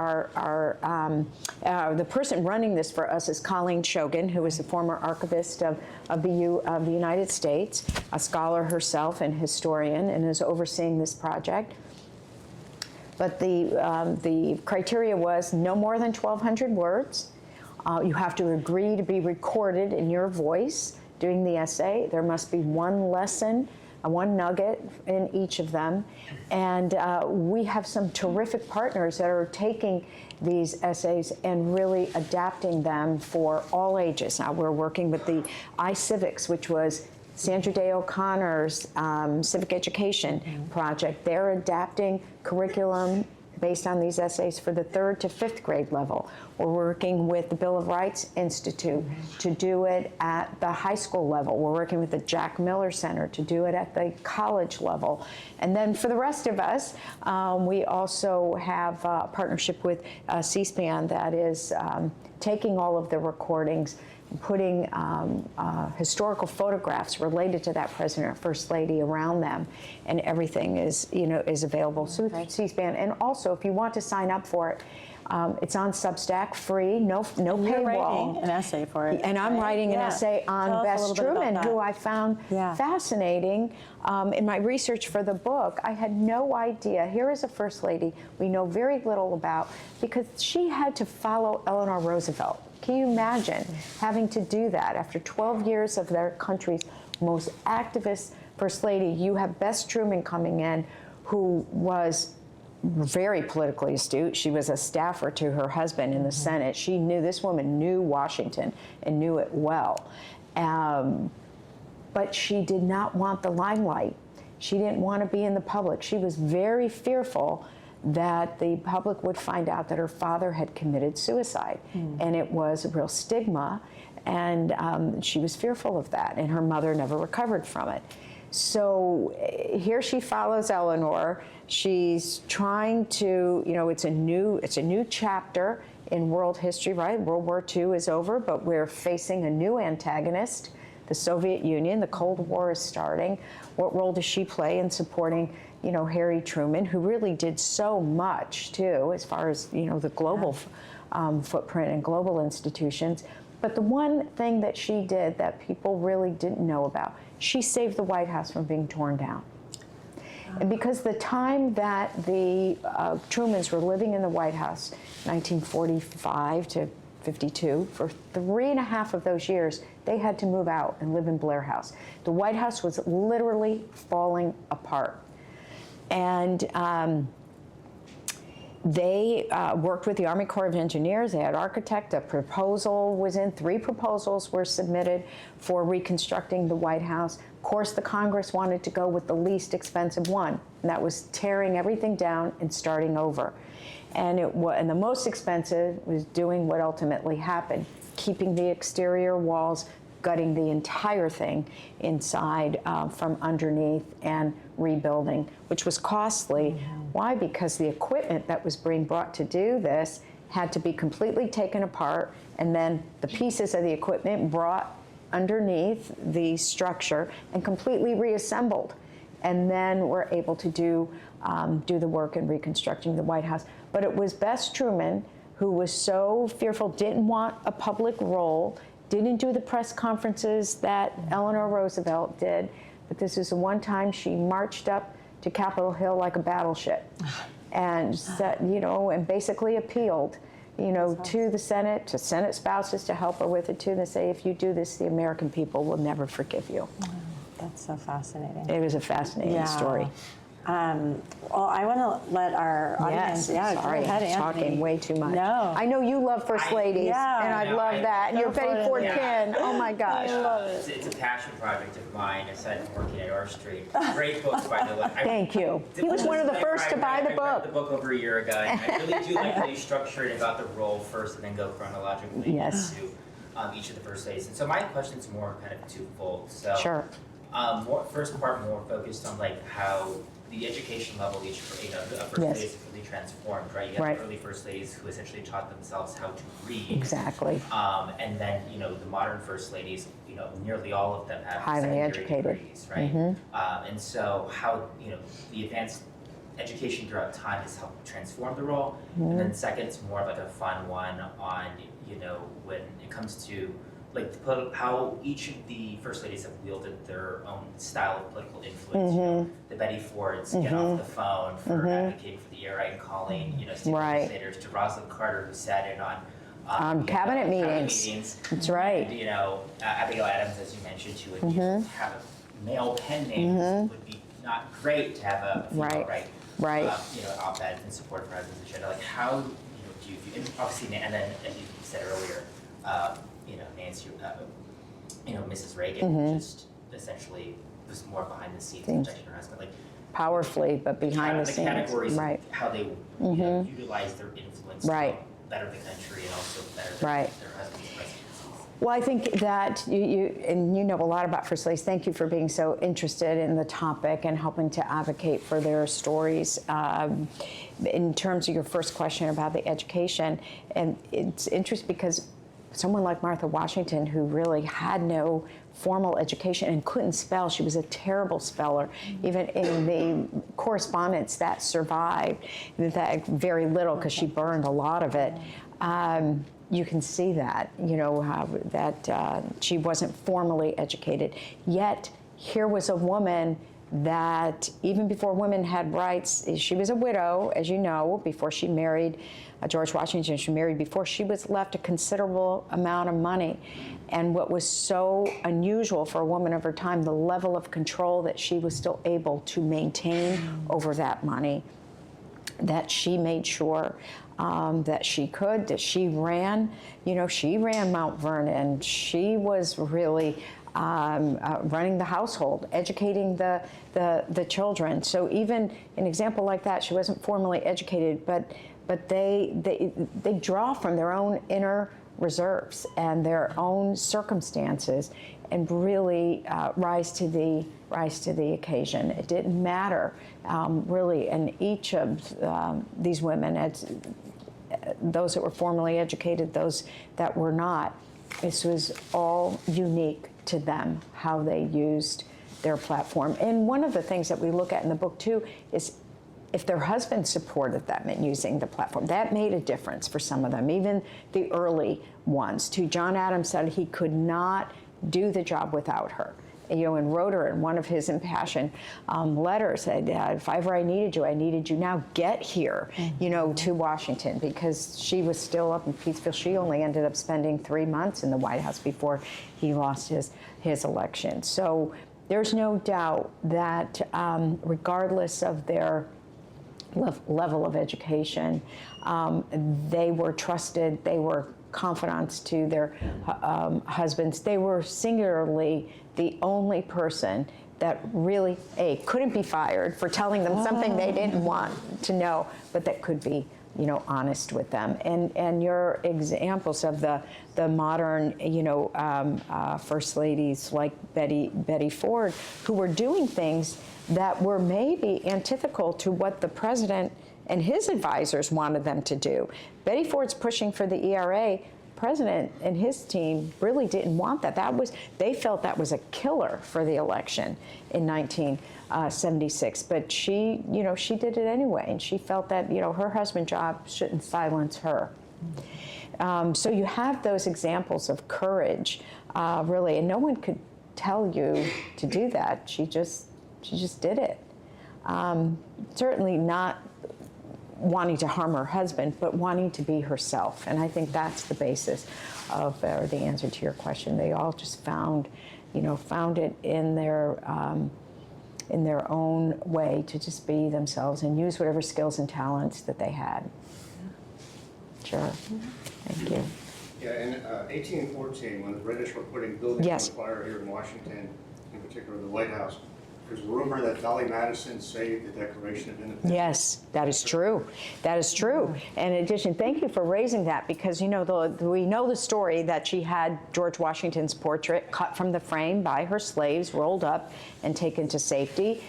The person running this for us is Colleen Shogan, who is the former archivist of the United States, a scholar herself and historian, and is overseeing this project. But the criteria was no more than 1,200 words. You have to agree to be recorded in your voice doing the essay. There must be one lesson, one nugget in each of them. And we have some terrific partners that are taking these essays and really adapting them for all ages. Now we're working with the iCivics, which was Sandra Day O'Connor's civic education project. They're adapting curriculum based on these essays for the 3rd to 5th grade level. We're working with the Bill of Rights Institute to do it at the high school level. We're working with the Jack Miller Center to do it at the college level. And then for the rest of us, we also have a partnership with C-SPAN that is taking all of the recordings, putting historical photographs related to that president or first lady around them, and everything is available through C-SPAN. And also, if you want to sign up for it, It's on Substack, free, no You're paywall. writing an essay for it. And I'm right? writing an Yeah. essay Tell on us a Bess little bit about Truman, that. who I found Yeah. fascinating. In my research for the book, I had no idea. Here is a first lady we know very little about, because she had to follow Eleanor Roosevelt. Can you imagine having to do that after 12 years of their country's most activist first lady? You have Bess Truman coming in, who was very politically astute. She was a staffer to her husband in the Senate. She knew, this woman knew Washington and knew it well. But she did not want the limelight. She didn't want to be in the public. She was very fearful that the public would find out that her father had committed suicide. And it was a real stigma, and she was fearful of that, and her mother never recovered from it. So here she follows Eleanor. She's trying to, it's a new chapter in world history, right? World War II is over, but we're facing a new antagonist, the Soviet Union. The Cold War is starting. What role does she play in supporting, Harry Truman, who really did so much too, as far as, the global footprint and global institutions. But the one thing that she did that people really didn't know about, she saved the White House from being torn down. And because the time that the Trumans were living in the White House, 1945 to 52, for 3.5 of those years, they had to move out and live in Blair House. The White House was literally falling apart. And they worked with the Army Corps of Engineers. They had an architect. A proposal was in. 3 proposals were submitted for reconstructing the White House. Of course, the Congress wanted to go with the least expensive one, and that was tearing everything down and starting over. And the most expensive was doing what ultimately happened, keeping the exterior walls, gutting the entire thing inside from underneath, and rebuilding, which was costly. Why? Because the equipment that was being brought to do this had to be completely taken apart, and then the pieces of the equipment brought underneath the structure and completely reassembled. And then we're able to do the work in reconstructing the White House. But it was Bess Truman who was so fearful, didn't want a public role, didn't do the press conferences that Eleanor Roosevelt did. But this is the one time she marched up to Capitol Hill like a battleship, and said, and basically appealed, to the Senate, to Senate spouses to help her with it too, and to say, if you do this, the American people will never forgive you. Wow, that's so fascinating. It was a fascinating story. Well, I want to let our audience. Yes, Go sorry, ahead, I'm Anthony. talking way too much. No. I know you love First Ladies, and I love that. And you're Betty Ford Penn. Oh my gosh. I love it. It's a passion project of mine, aside from working at R Street. Great book, by the way. Thank you. He was one of the first to buy the I book. read the book over a year ago, and I really do like how you structure it about the role first and then go chronologically Yes. into each of the first ladies. And so my question's more kind of twofold. So, Sure. First part more focused on like how the education level of each, the first Yes. ladies really transformed, right? You got Right. the early first ladies who essentially taught themselves how to read. Exactly. And then, the modern first ladies, nearly all of them have Highly secondary educated. degrees, right? And so how, the advanced education throughout time has helped transform the role. And then second, it's more of like a fun one on, when it comes to like how each of the first ladies have wielded their own style of political influence. The Betty Fords get off the phone for advocating for the air and calling, state Right. legislators, to Rosalind Carter, who sat in on cabinet meetings. That's right. And, Abigail Adams, as you mentioned, who would have a male pen name would be not great to have a female Right. op-ed in support of President agenda. Like how do you view, and obviously, and then as you said earlier, Nancy, Mrs. Reagan just essentially was more behind the scenes protecting her husband. Like Powerfully, but behind the scenes. categories Right. of how they utilize their influence Right. to better the country and also better Right. their husband's presidencies. Well, I think that you know a lot about First Ladies. Thank you for being so interested in the topic and helping to advocate for their stories. In terms of your first question about the education, and it's interesting because someone like Martha Washington, who really had no formal education and couldn't spell. She was a terrible speller. Even in the correspondence that survived, that very little, because she burned a lot of it. You can see that, how that she wasn't formally educated. Yet here was a woman that even before women had rights, she was a widow, as you know, before she married George Washington. She married before she was left a considerable amount of money. And what was so unusual for a woman of her time, the level of control that she was still able to maintain over that money, that she made sure that she could, that she ran, she ran Mount Vernon. She was really running the household, educating the children. So even an example like that, she wasn't formally educated, but they draw from their own inner reserves and their own circumstances, and really rise to the occasion. It didn't matter really, and each of these women, those that were formally educated, those that were not, this was all unique to them, how they used their platform. And one of the things that we look at in the book too is if their husband supported them in using the platform. That made a difference for some of them, even the early ones. Too, John Adams said he could not do the job without her. And wrote her in one of his impassioned letters, said, if ever I needed you now, get here, to Washington, because she was still up in Petersville. She only ended up spending 3 months in the White House before he lost his election. So there's no doubt that regardless of their level of education, they were trusted, they were confidants to their husbands. They were singularly the only person that really, couldn't be fired for telling them something they didn't want to know, but that could be, honest with them. And your examples of the modern, first ladies like Betty Ford, who were doing things that were maybe antithetical to what the president and his advisors wanted them to do. Betty Ford's pushing for the ERA. President and his team really didn't want that. They felt that was a killer for the election in 1976. But she did it anyway, and she felt that, her husband's job shouldn't silence her. So you have those examples of courage, really, and no one could tell you to do that. She just did it. Certainly not wanting to harm her husband, but wanting to be herself. And I think that's the basis of the answer to your question. They all just found it in their own way to just be themselves and use whatever skills and talents that they had. Sure. Thank you. Yeah, in 1814, when the British were putting buildings Yes. on fire here in Washington, in particular the White House, there's a rumor that Dolly Madison saved the Declaration of Independence. Yes, that is true. That is true. And in addition, thank you for raising that, because we know the story that she had George Washington's portrait cut from the frame by her slaves, rolled up, and taken to safety.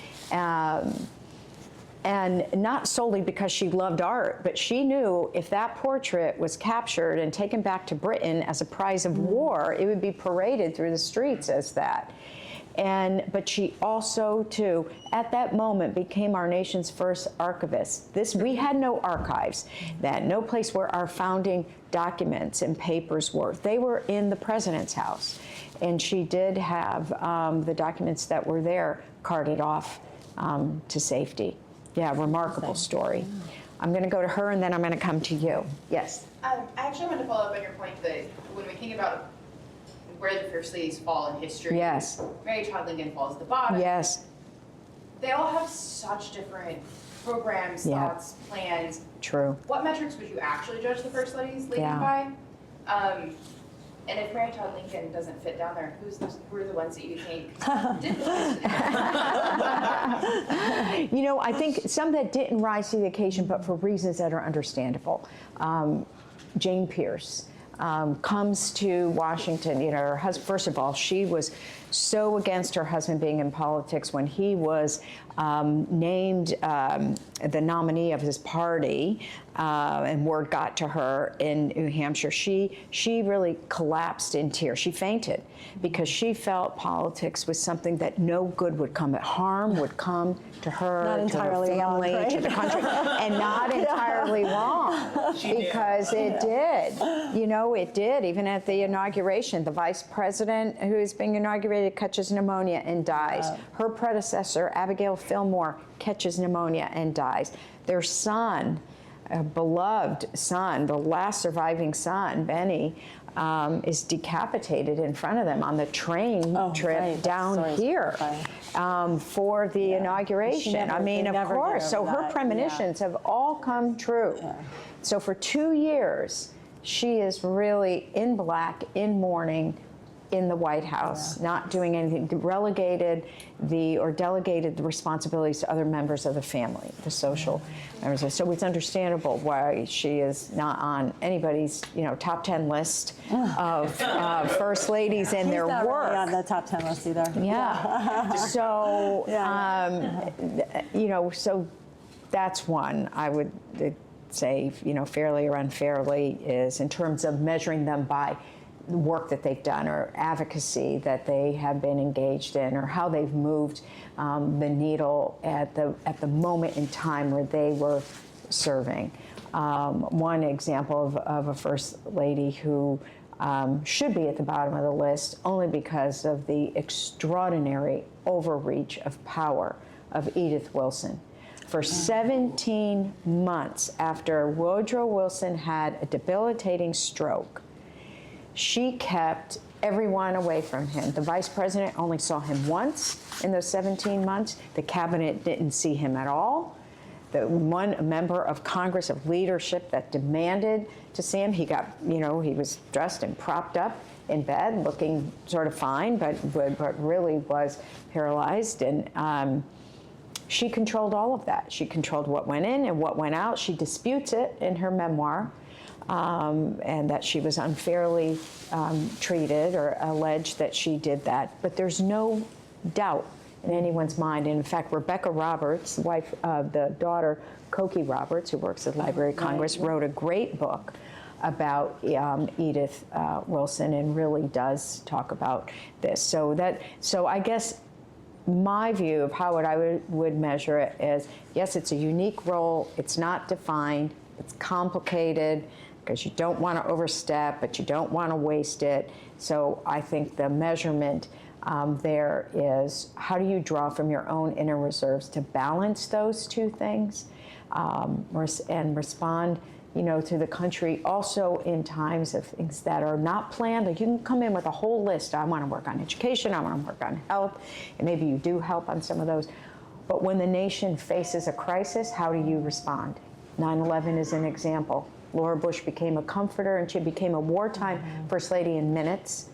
And not solely because she loved art, but she knew if that portrait was captured and taken back to Britain as a prize of war, it would be paraded through the streets as that. But she also, too, at that moment became our nation's first archivist. We had no archives, no place where our founding documents and papers were. They were in the president's house. And she did have the documents that were there carted off to safety. Yeah, remarkable story. I'm going to go to her, and then I'm going to come to you. Yes? I actually want to follow up on your point that when we think about where the first ladies fall in history, Yes. Mary Todd Lincoln falls at the bottom. Yes. They all have such different programs, Yeah. thoughts, plans. True. What metrics would you actually judge the first ladies leading Yeah. by? And if Mary Todd Lincoln doesn't fit down there, who are the ones that you think did rise to the occasion? I think some that didn't rise to the occasion, but for reasons that are understandable. Jane Pierce comes to Washington. Her husband, first of all, she was so against her husband being in politics when he was named the nominee of his party and word got to her in New Hampshire, she really collapsed in tears. She fainted because she felt politics was something that no good would come, that harm would come to her, Not to her entirely family, wrong, right? to the country, and not entirely wrong, because it did. You know, it did. Even at the inauguration, the vice president who is being inaugurated catches pneumonia and dies. Her predecessor, Abigail Fillmore, catches pneumonia and dies. Their son, a beloved son, the last surviving son, Benny, is decapitated in front of them on the train trip down here for the inauguration. I mean, of course. So her premonitions have all come true. So for 2 years, she is really in black, in mourning, in the White House, not doing anything, delegated the responsibilities to other members of the family, the social members. So it's understandable why she is not on anybody's, top 10 list of first ladies and their not work. Really on the top 10 list either. Yeah. So, so that's one I would say, fairly or unfairly, is in terms of measuring them by the work that they've done or advocacy that they have been engaged in, or how they've moved the needle at the moment in time where they were serving. One example of a first lady who should be at the bottom of the list only because of the extraordinary overreach of power of Edith Wilson. For 17 months after Woodrow Wilson had a debilitating stroke, she kept everyone away from him. The vice president only saw him once in those 17 months. The cabinet didn't see him at all. The one member of Congress of leadership that demanded to see him, he got, he was dressed and propped up in bed, looking sort of fine, but really was paralyzed. And she controlled all of that. She controlled what went in and what went out. She disputes it in her memoir. And that she was unfairly treated, or alleged that she did that. But there's no doubt in anyone's mind. And in fact, Rebecca Roberts, the wife of the daughter, Cokie Roberts, who works at the Library of Congress, wrote a great book about Edith Wilson, and really does talk about this. So I guess my view of how I would measure it is, yes, it's a unique role. It's not defined. It's complicated, because you don't want to overstep, but you don't want to waste it. So I think the measurement there is, how do you draw from your own inner reserves to balance those two things, and respond, to the country also in times of things that are not planned. Like, you can come in with a whole list. I want to work on education. I want to work on health, and maybe you do help on some of those. But when the nation faces a crisis, how do you respond? 9/11 is an example. Laura Bush became a comforter, and she became a wartime First Lady in minutes.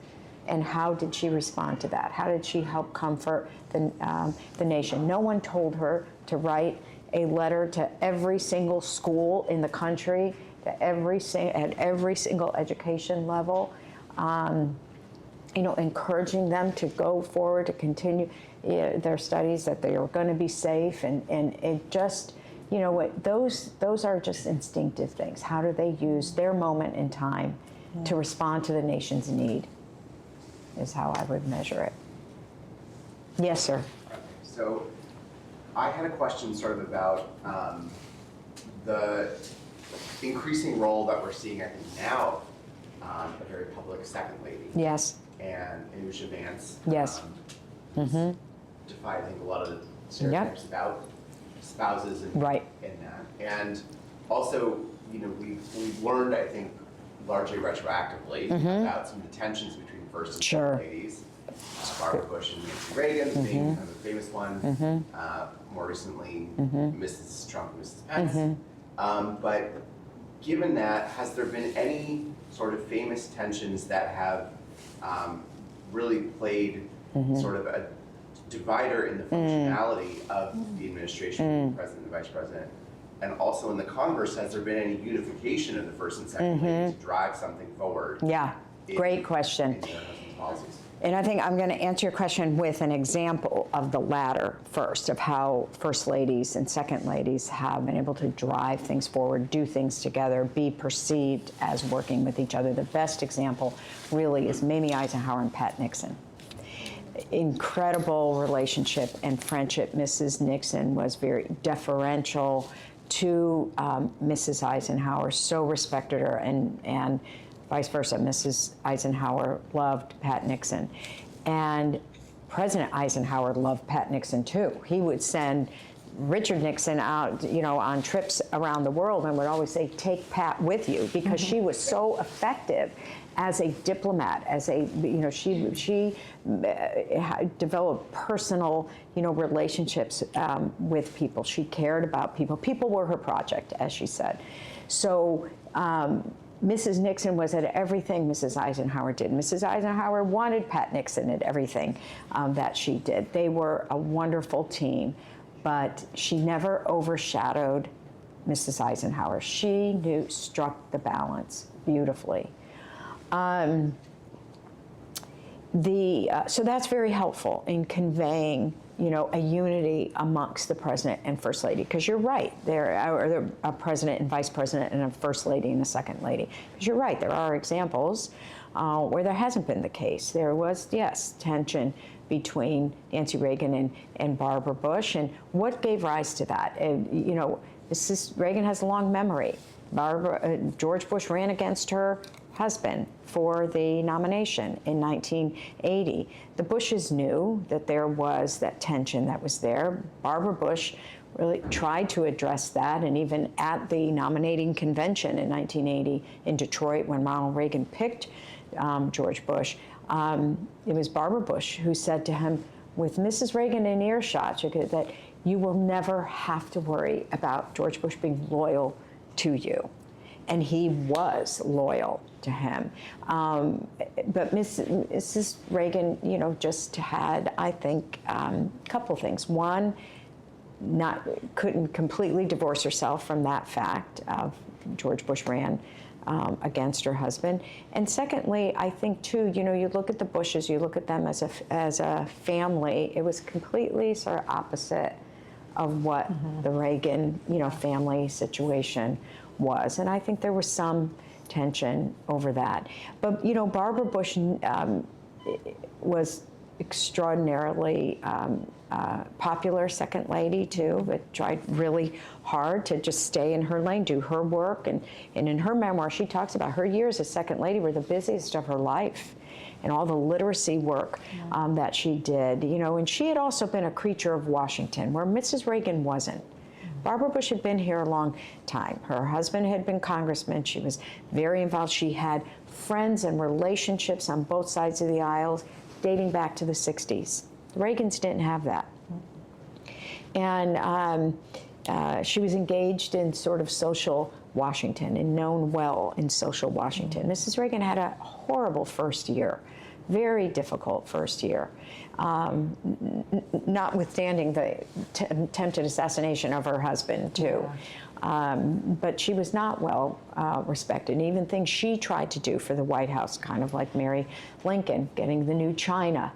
And how did she respond to that? How did she help comfort the nation? No one told her to write a letter to every single school in the country, at every single education level, encouraging them to go forward, to continue their studies, that they are going to be safe, and it just. Those are just instinctive things. How do they use their moment in time to respond to the nation's need, is how I would measure it. Yes, sir. So I had a question sort of about the increasing role that we're seeing, I think, now, a very public second lady. Yes. And Anuja Vance. Yes. Defied, I think, a lot of the stereotypes about spouses and right. In that. And also, we've learned, I think, largely retroactively about some of the tensions between first and second ladies. Barbara Bush and Nancy Reagan being kind of the famous one. More recently, Mrs. Trump and Mrs. Pence. But given that, has there been any sort of famous tensions that have really played sort of a divider in the functionality of the administration, the president and vice president? And also in the converse, has there been any unification of the first and second lady to drive something forward? Yeah, great question. In their husband's policies? And I think I'm going to answer your question with an example of the latter first, of how first ladies and second ladies have been able to drive things forward, do things together, be perceived as working with each other. The best example really is Mamie Eisenhower and Pat Nixon. Incredible relationship and friendship. Mrs. Nixon was very deferential to Mrs. Eisenhower, so respected her, and vice versa. Mrs. Eisenhower loved Pat Nixon. And President Eisenhower loved Pat Nixon too. He would send Richard Nixon out, on trips around the world and would always say, take Pat with you, because she was so effective as a diplomat, she developed personal, relationships with people. She cared about people. People were her project, as she said. So Mrs. Nixon was at everything Mrs. Eisenhower did. Mrs. Eisenhower wanted Pat Nixon at everything that she did. They were a wonderful team, but she never overshadowed Mrs. Eisenhower. She struck the balance beautifully. So that's very helpful in conveying, a unity amongst the president and first lady. Because you're right, there are a president and vice president and a first lady and a second lady. Because you're right, there are examples where there hasn't been the case. There was, yes, tension between Nancy Reagan and Barbara Bush. And what gave rise to that? Mrs. Reagan has a long memory. George Bush ran against her husband for the nomination in 1980. The Bushes knew that there was that tension that was there. Barbara Bush really tried to address that, and even at the nominating convention in 1980 in Detroit, when Ronald Reagan picked George Bush, it was Barbara Bush who said to him, with Mrs. Reagan in earshot, that you will never have to worry about George Bush being loyal to you. And he was loyal to him. But Mrs. Reagan, just had, I think, a couple things. One, couldn't completely divorce herself from that fact of George Bush ran against her husband. And secondly, I think too, you look at the Bushes, you look at them as a family, it was completely sort of opposite of what the Reagan, family situation was. And I think there was some tension over that. But, Barbara Bush was extraordinarily popular second lady too, but tried really hard to just stay in her lane, do her work. And in her memoir, she talks about her years as second lady were the busiest of her life, and all the literacy work that she did, and she had also been a creature of Washington, where Mrs. Reagan wasn't. Barbara Bush had been here a long time. Her husband had been congressman. She was very involved. She had friends and relationships on both sides of the aisles dating back to the 60s. The Reagans didn't have that. And she was engaged in sort of social Washington and known well in social Washington. Mrs. Reagan had a horrible first year, very difficult first year, notwithstanding the attempted assassination of her husband, too. But she was not well respected. And even things she tried to do for the White House, kind of like Mary Lincoln, getting the new China.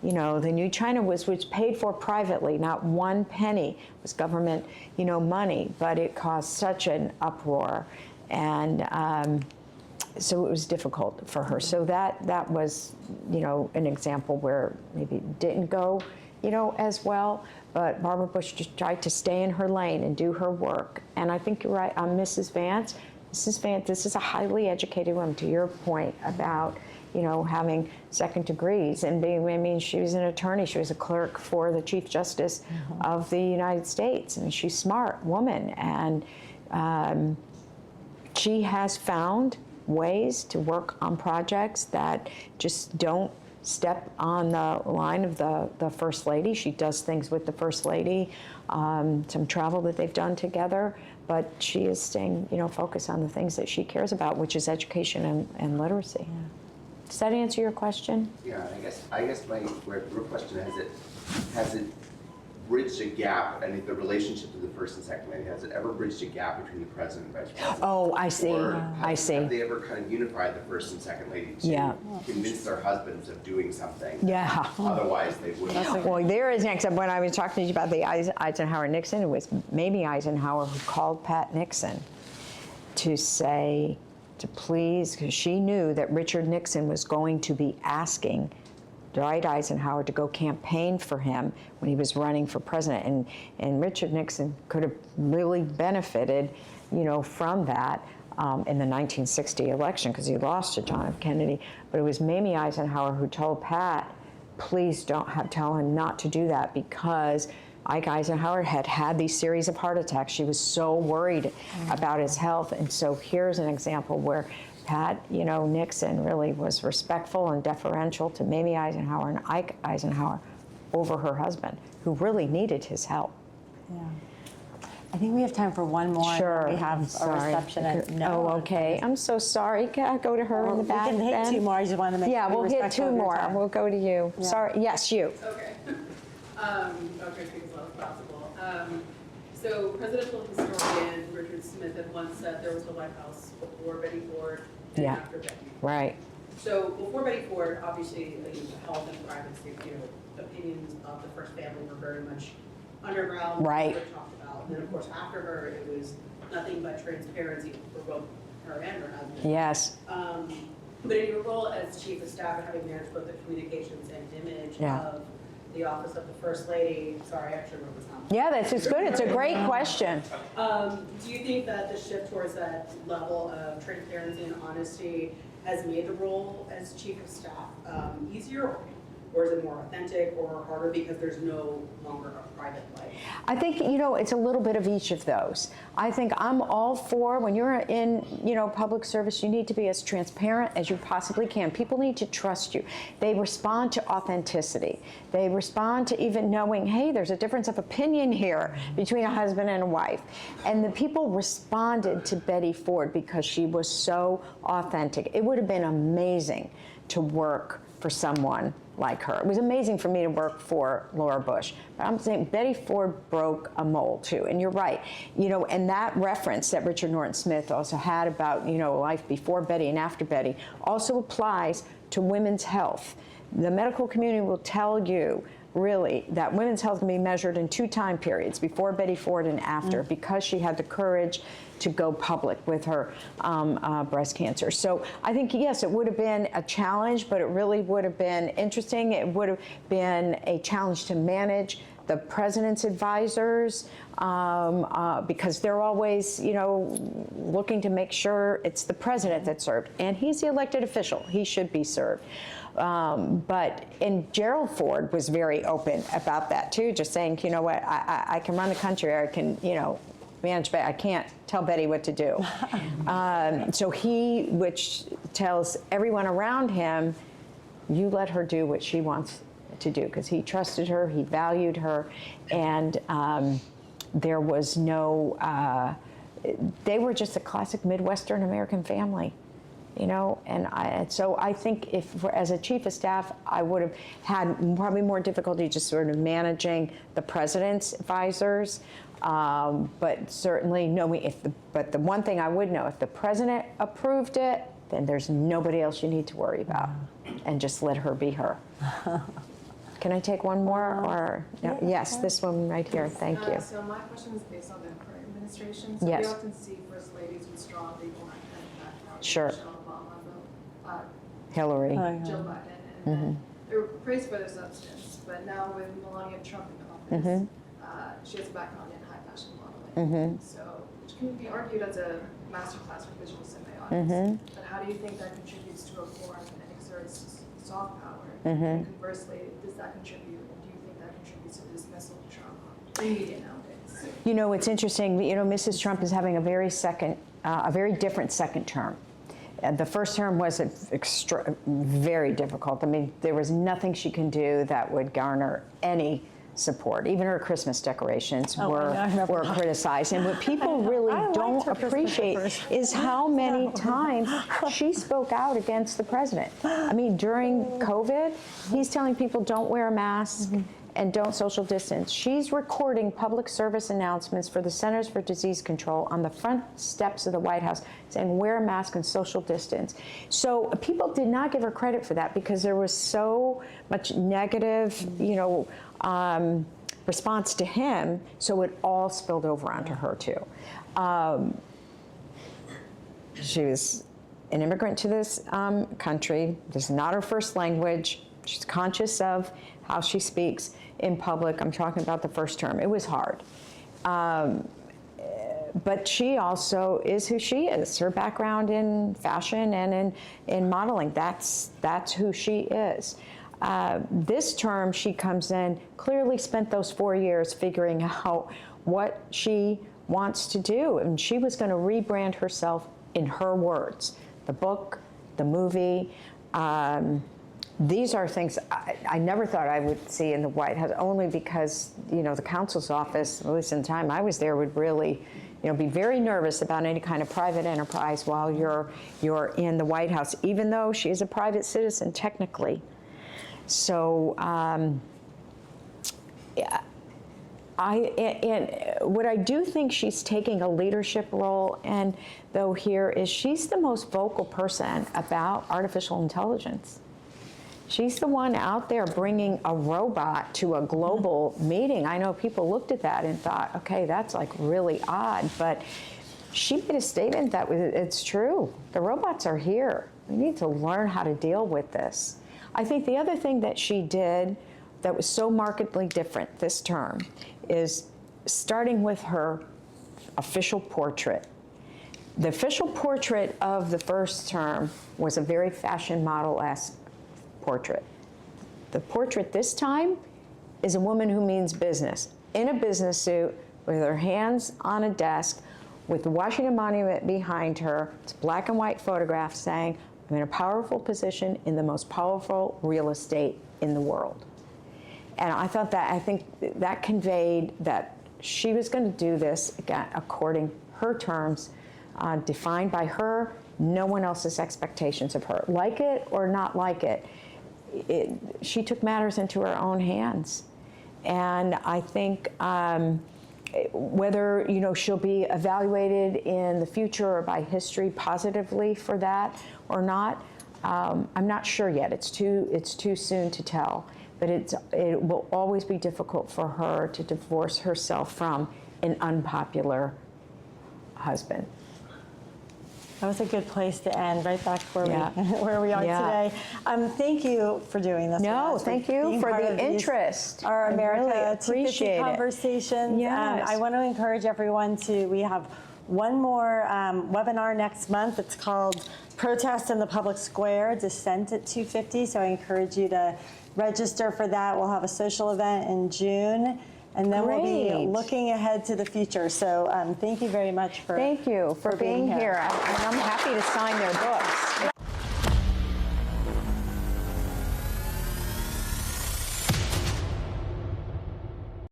The new China was paid for privately, not one penny was government, money, but it caused such an uproar. And so it was difficult for her. So that was, an example where maybe it didn't go, as well. But Barbara Bush just tried to stay in her lane and do her work. And I think you're right on Mrs. Vance. Mrs. Vance, this is a highly educated woman, to your point about, having second degrees and being, she was an attorney. She was a clerk for the Chief Justice of the United States. And she's a smart woman. And she has found ways to work on projects that just don't step on the line of the First Lady. She does things with the First Lady, some travel that they've done together, but she is staying, focused on the things that she cares about, which is education and literacy. Yeah. Does that answer your question? Yeah, I guess my real question has it bridged a gap, and the relationship to the first and second lady, has it ever bridged a gap between the president and vice president? Oh, I see. Or I have see. they ever kind of unified the first and second lady to Yeah. convince their husbands of doing something? Yeah. Otherwise, they wouldn't. Well, there is next. When I was talking to you about the Eisenhower-Nixon, it was Mamie Eisenhower who called Pat Nixon to say to please, because she knew that Richard Nixon was going to be asking Dwight Eisenhower to go campaign for him when he was running for president, and Richard Nixon could have really benefited, from that in the 1960 election because he lost to John F. Kennedy. But it was Mamie Eisenhower who told Pat, please tell him not to do that because Ike Eisenhower had had these series of heart attacks. She was so worried about his health, and so here's an example where Pat, Nixon really was respectful and deferential to Mamie Eisenhower and Ike Eisenhower over her husband, who really needed his help. Yeah. I think we have time for one more. Sure. We have a reception at Oh, okay. I'm so sorry. Can I go to her in the back We can hit then? 2 more. I just want to make Yeah, sure we'll we're hit respectful 2 of your more. time. We'll go to you. Yeah. Sorry. Yes, you. Okay. I'll try to speak as loud as possible. So presidential historian Richard Smith had once said there was the White House before Betty Ford and Yeah. after Betty. Right. So before Betty Ford, obviously, health and privacy, opinions of the first family were very much underground. Right. Never talked about. And then of course after her, it was nothing but transparency for both her and her husband. Yes. But in your role as chief of staff and having managed both the communications and image Yeah. of the office of the first lady, sorry, I actually wrote this down. Yeah, it's good. It's a great question. Do you think that the shift towards that level of transparency and honesty has made the role as chief of staff easier, or is it more authentic or harder because there's no longer a private life? I think, it's a little bit of each of those. I think I'm all for when you're in, public service, you need to be as transparent as you possibly can. People need to trust you. They respond to authenticity. They respond to even knowing, hey, there's a difference of opinion here between a husband and a wife. And the people responded to Betty Ford because she was so authentic. It would have been amazing to work for someone like her. It was amazing for me to work for Laura Bush. But I'm saying Betty Ford broke a mold too. And you're right. And that reference that Richard Norton Smith also had about, life before Betty and after Betty also applies to women's health. The medical community will tell you really that women's health can be measured in 2 time periods, before Betty Ford and after, because she had the courage to go public with her breast cancer. So I think, yes, it would have been a challenge, but it really would have been interesting. It would have been a challenge to manage the president's advisors because they're always, looking to make sure it's the president that's served. And he's the elected official. He should be served. And Gerald Ford was very open about that too, just saying, you know what, I can run the country, or I can, manage, but I can't tell Betty what to do. So which tells everyone around him, you let her do what she wants to do, because he trusted her, he valued her, and there was no, they were just a classic Midwestern American family. And so I think as a chief of staff, I would have had probably more difficulty just sort of managing the president's advisors, but certainly knowing but the one thing I would know, if the president approved it, then there's nobody else you need to worry about, and just let her be her. Can I take one more, or no? Yes, this one right here. Thank you. So my question is based on the current administration. So Yes. we often see first ladies with strong legal background. Sure. Michelle Obama, Hillary. Jill Biden, and then they were praised for their substance. But now with Melania Trump in office, she has a background in high fashion modeling. So, which can be argued as a masterclass for visual semiotics. But how do you think that contributes to reform and exerts soft power? And conversely, does that contribute, and do you think that contributes to the dismissal of Trump in media nowadays? It's interesting. Mrs. Trump is having a very different second term. The first term was very difficult. I mean, there was nothing she can do that would garner any support. Even her Christmas decorations were criticized. And what people really don't appreciate is how many times she spoke out against the president. I mean, during COVID, he's telling people don't wear a mask. and don't social distance. She's recording public service announcements for the Centers for Disease Control on the front steps of the White House saying wear a mask and social distance. So people did not give her credit for that because there was so much negative, response to him, so it all spilled over onto her too. She was an immigrant to this country. This is not her first language. She's conscious of how she speaks in public. I'm talking about the first term. It was hard. But she also is who she is. Her background in fashion and in modeling, that's who she is. This term, she comes in, clearly spent those 4 years figuring out what she wants to do. And she was going to rebrand herself in her words. The book, the movie, these are things I never thought I would see in the White House, only because, the counsel's office, at least in the time I was there, would really, be very nervous about any kind of private enterprise while you're in the White House, even though she is a private citizen technically. So, what I do think she's taking a leadership role, and though here is she's the most vocal person about artificial intelligence. She's the one out there bringing a robot to a global meeting. I know people looked at that and thought, okay, that's like really odd, but she made a statement that it's true. The robots are here. We need to learn how to deal with this. I think the other thing that she did that was so markedly different this term is starting with her official portrait. The official portrait of the first term was a very fashion model-esque portrait. The portrait this time is a woman who means business, in a business suit, with her hands on a desk, with the Washington Monument behind her. It's a black and white photograph saying, I'm in a powerful position in the most powerful real estate in the world. And I think that conveyed that she was going to do this, again, according her terms, defined by her, no one else's expectations of her. Like it or not like it, she took matters into her own hands. And I think whether she'll be evaluated in the future or by history positively for that or not, I'm not sure yet. It's too soon to tell. But it will always be difficult for her to divorce herself from an unpopular husband. That was a good place to end, right back where Yeah. where we are Yeah. today. Thank you for doing this. No, with us, thank being you for part the of these, interest. Our I America really 250 appreciate it. conversations. Yes. I want to encourage everyone we have one more webinar next month. It's called Protest in the Public Square, Dissent at 250. So I encourage you to register for that. We'll have a social event in June. And then we'll be Great. looking ahead to the future. So thank you very much for Thank you for being here. here. And I'm happy to sign their books.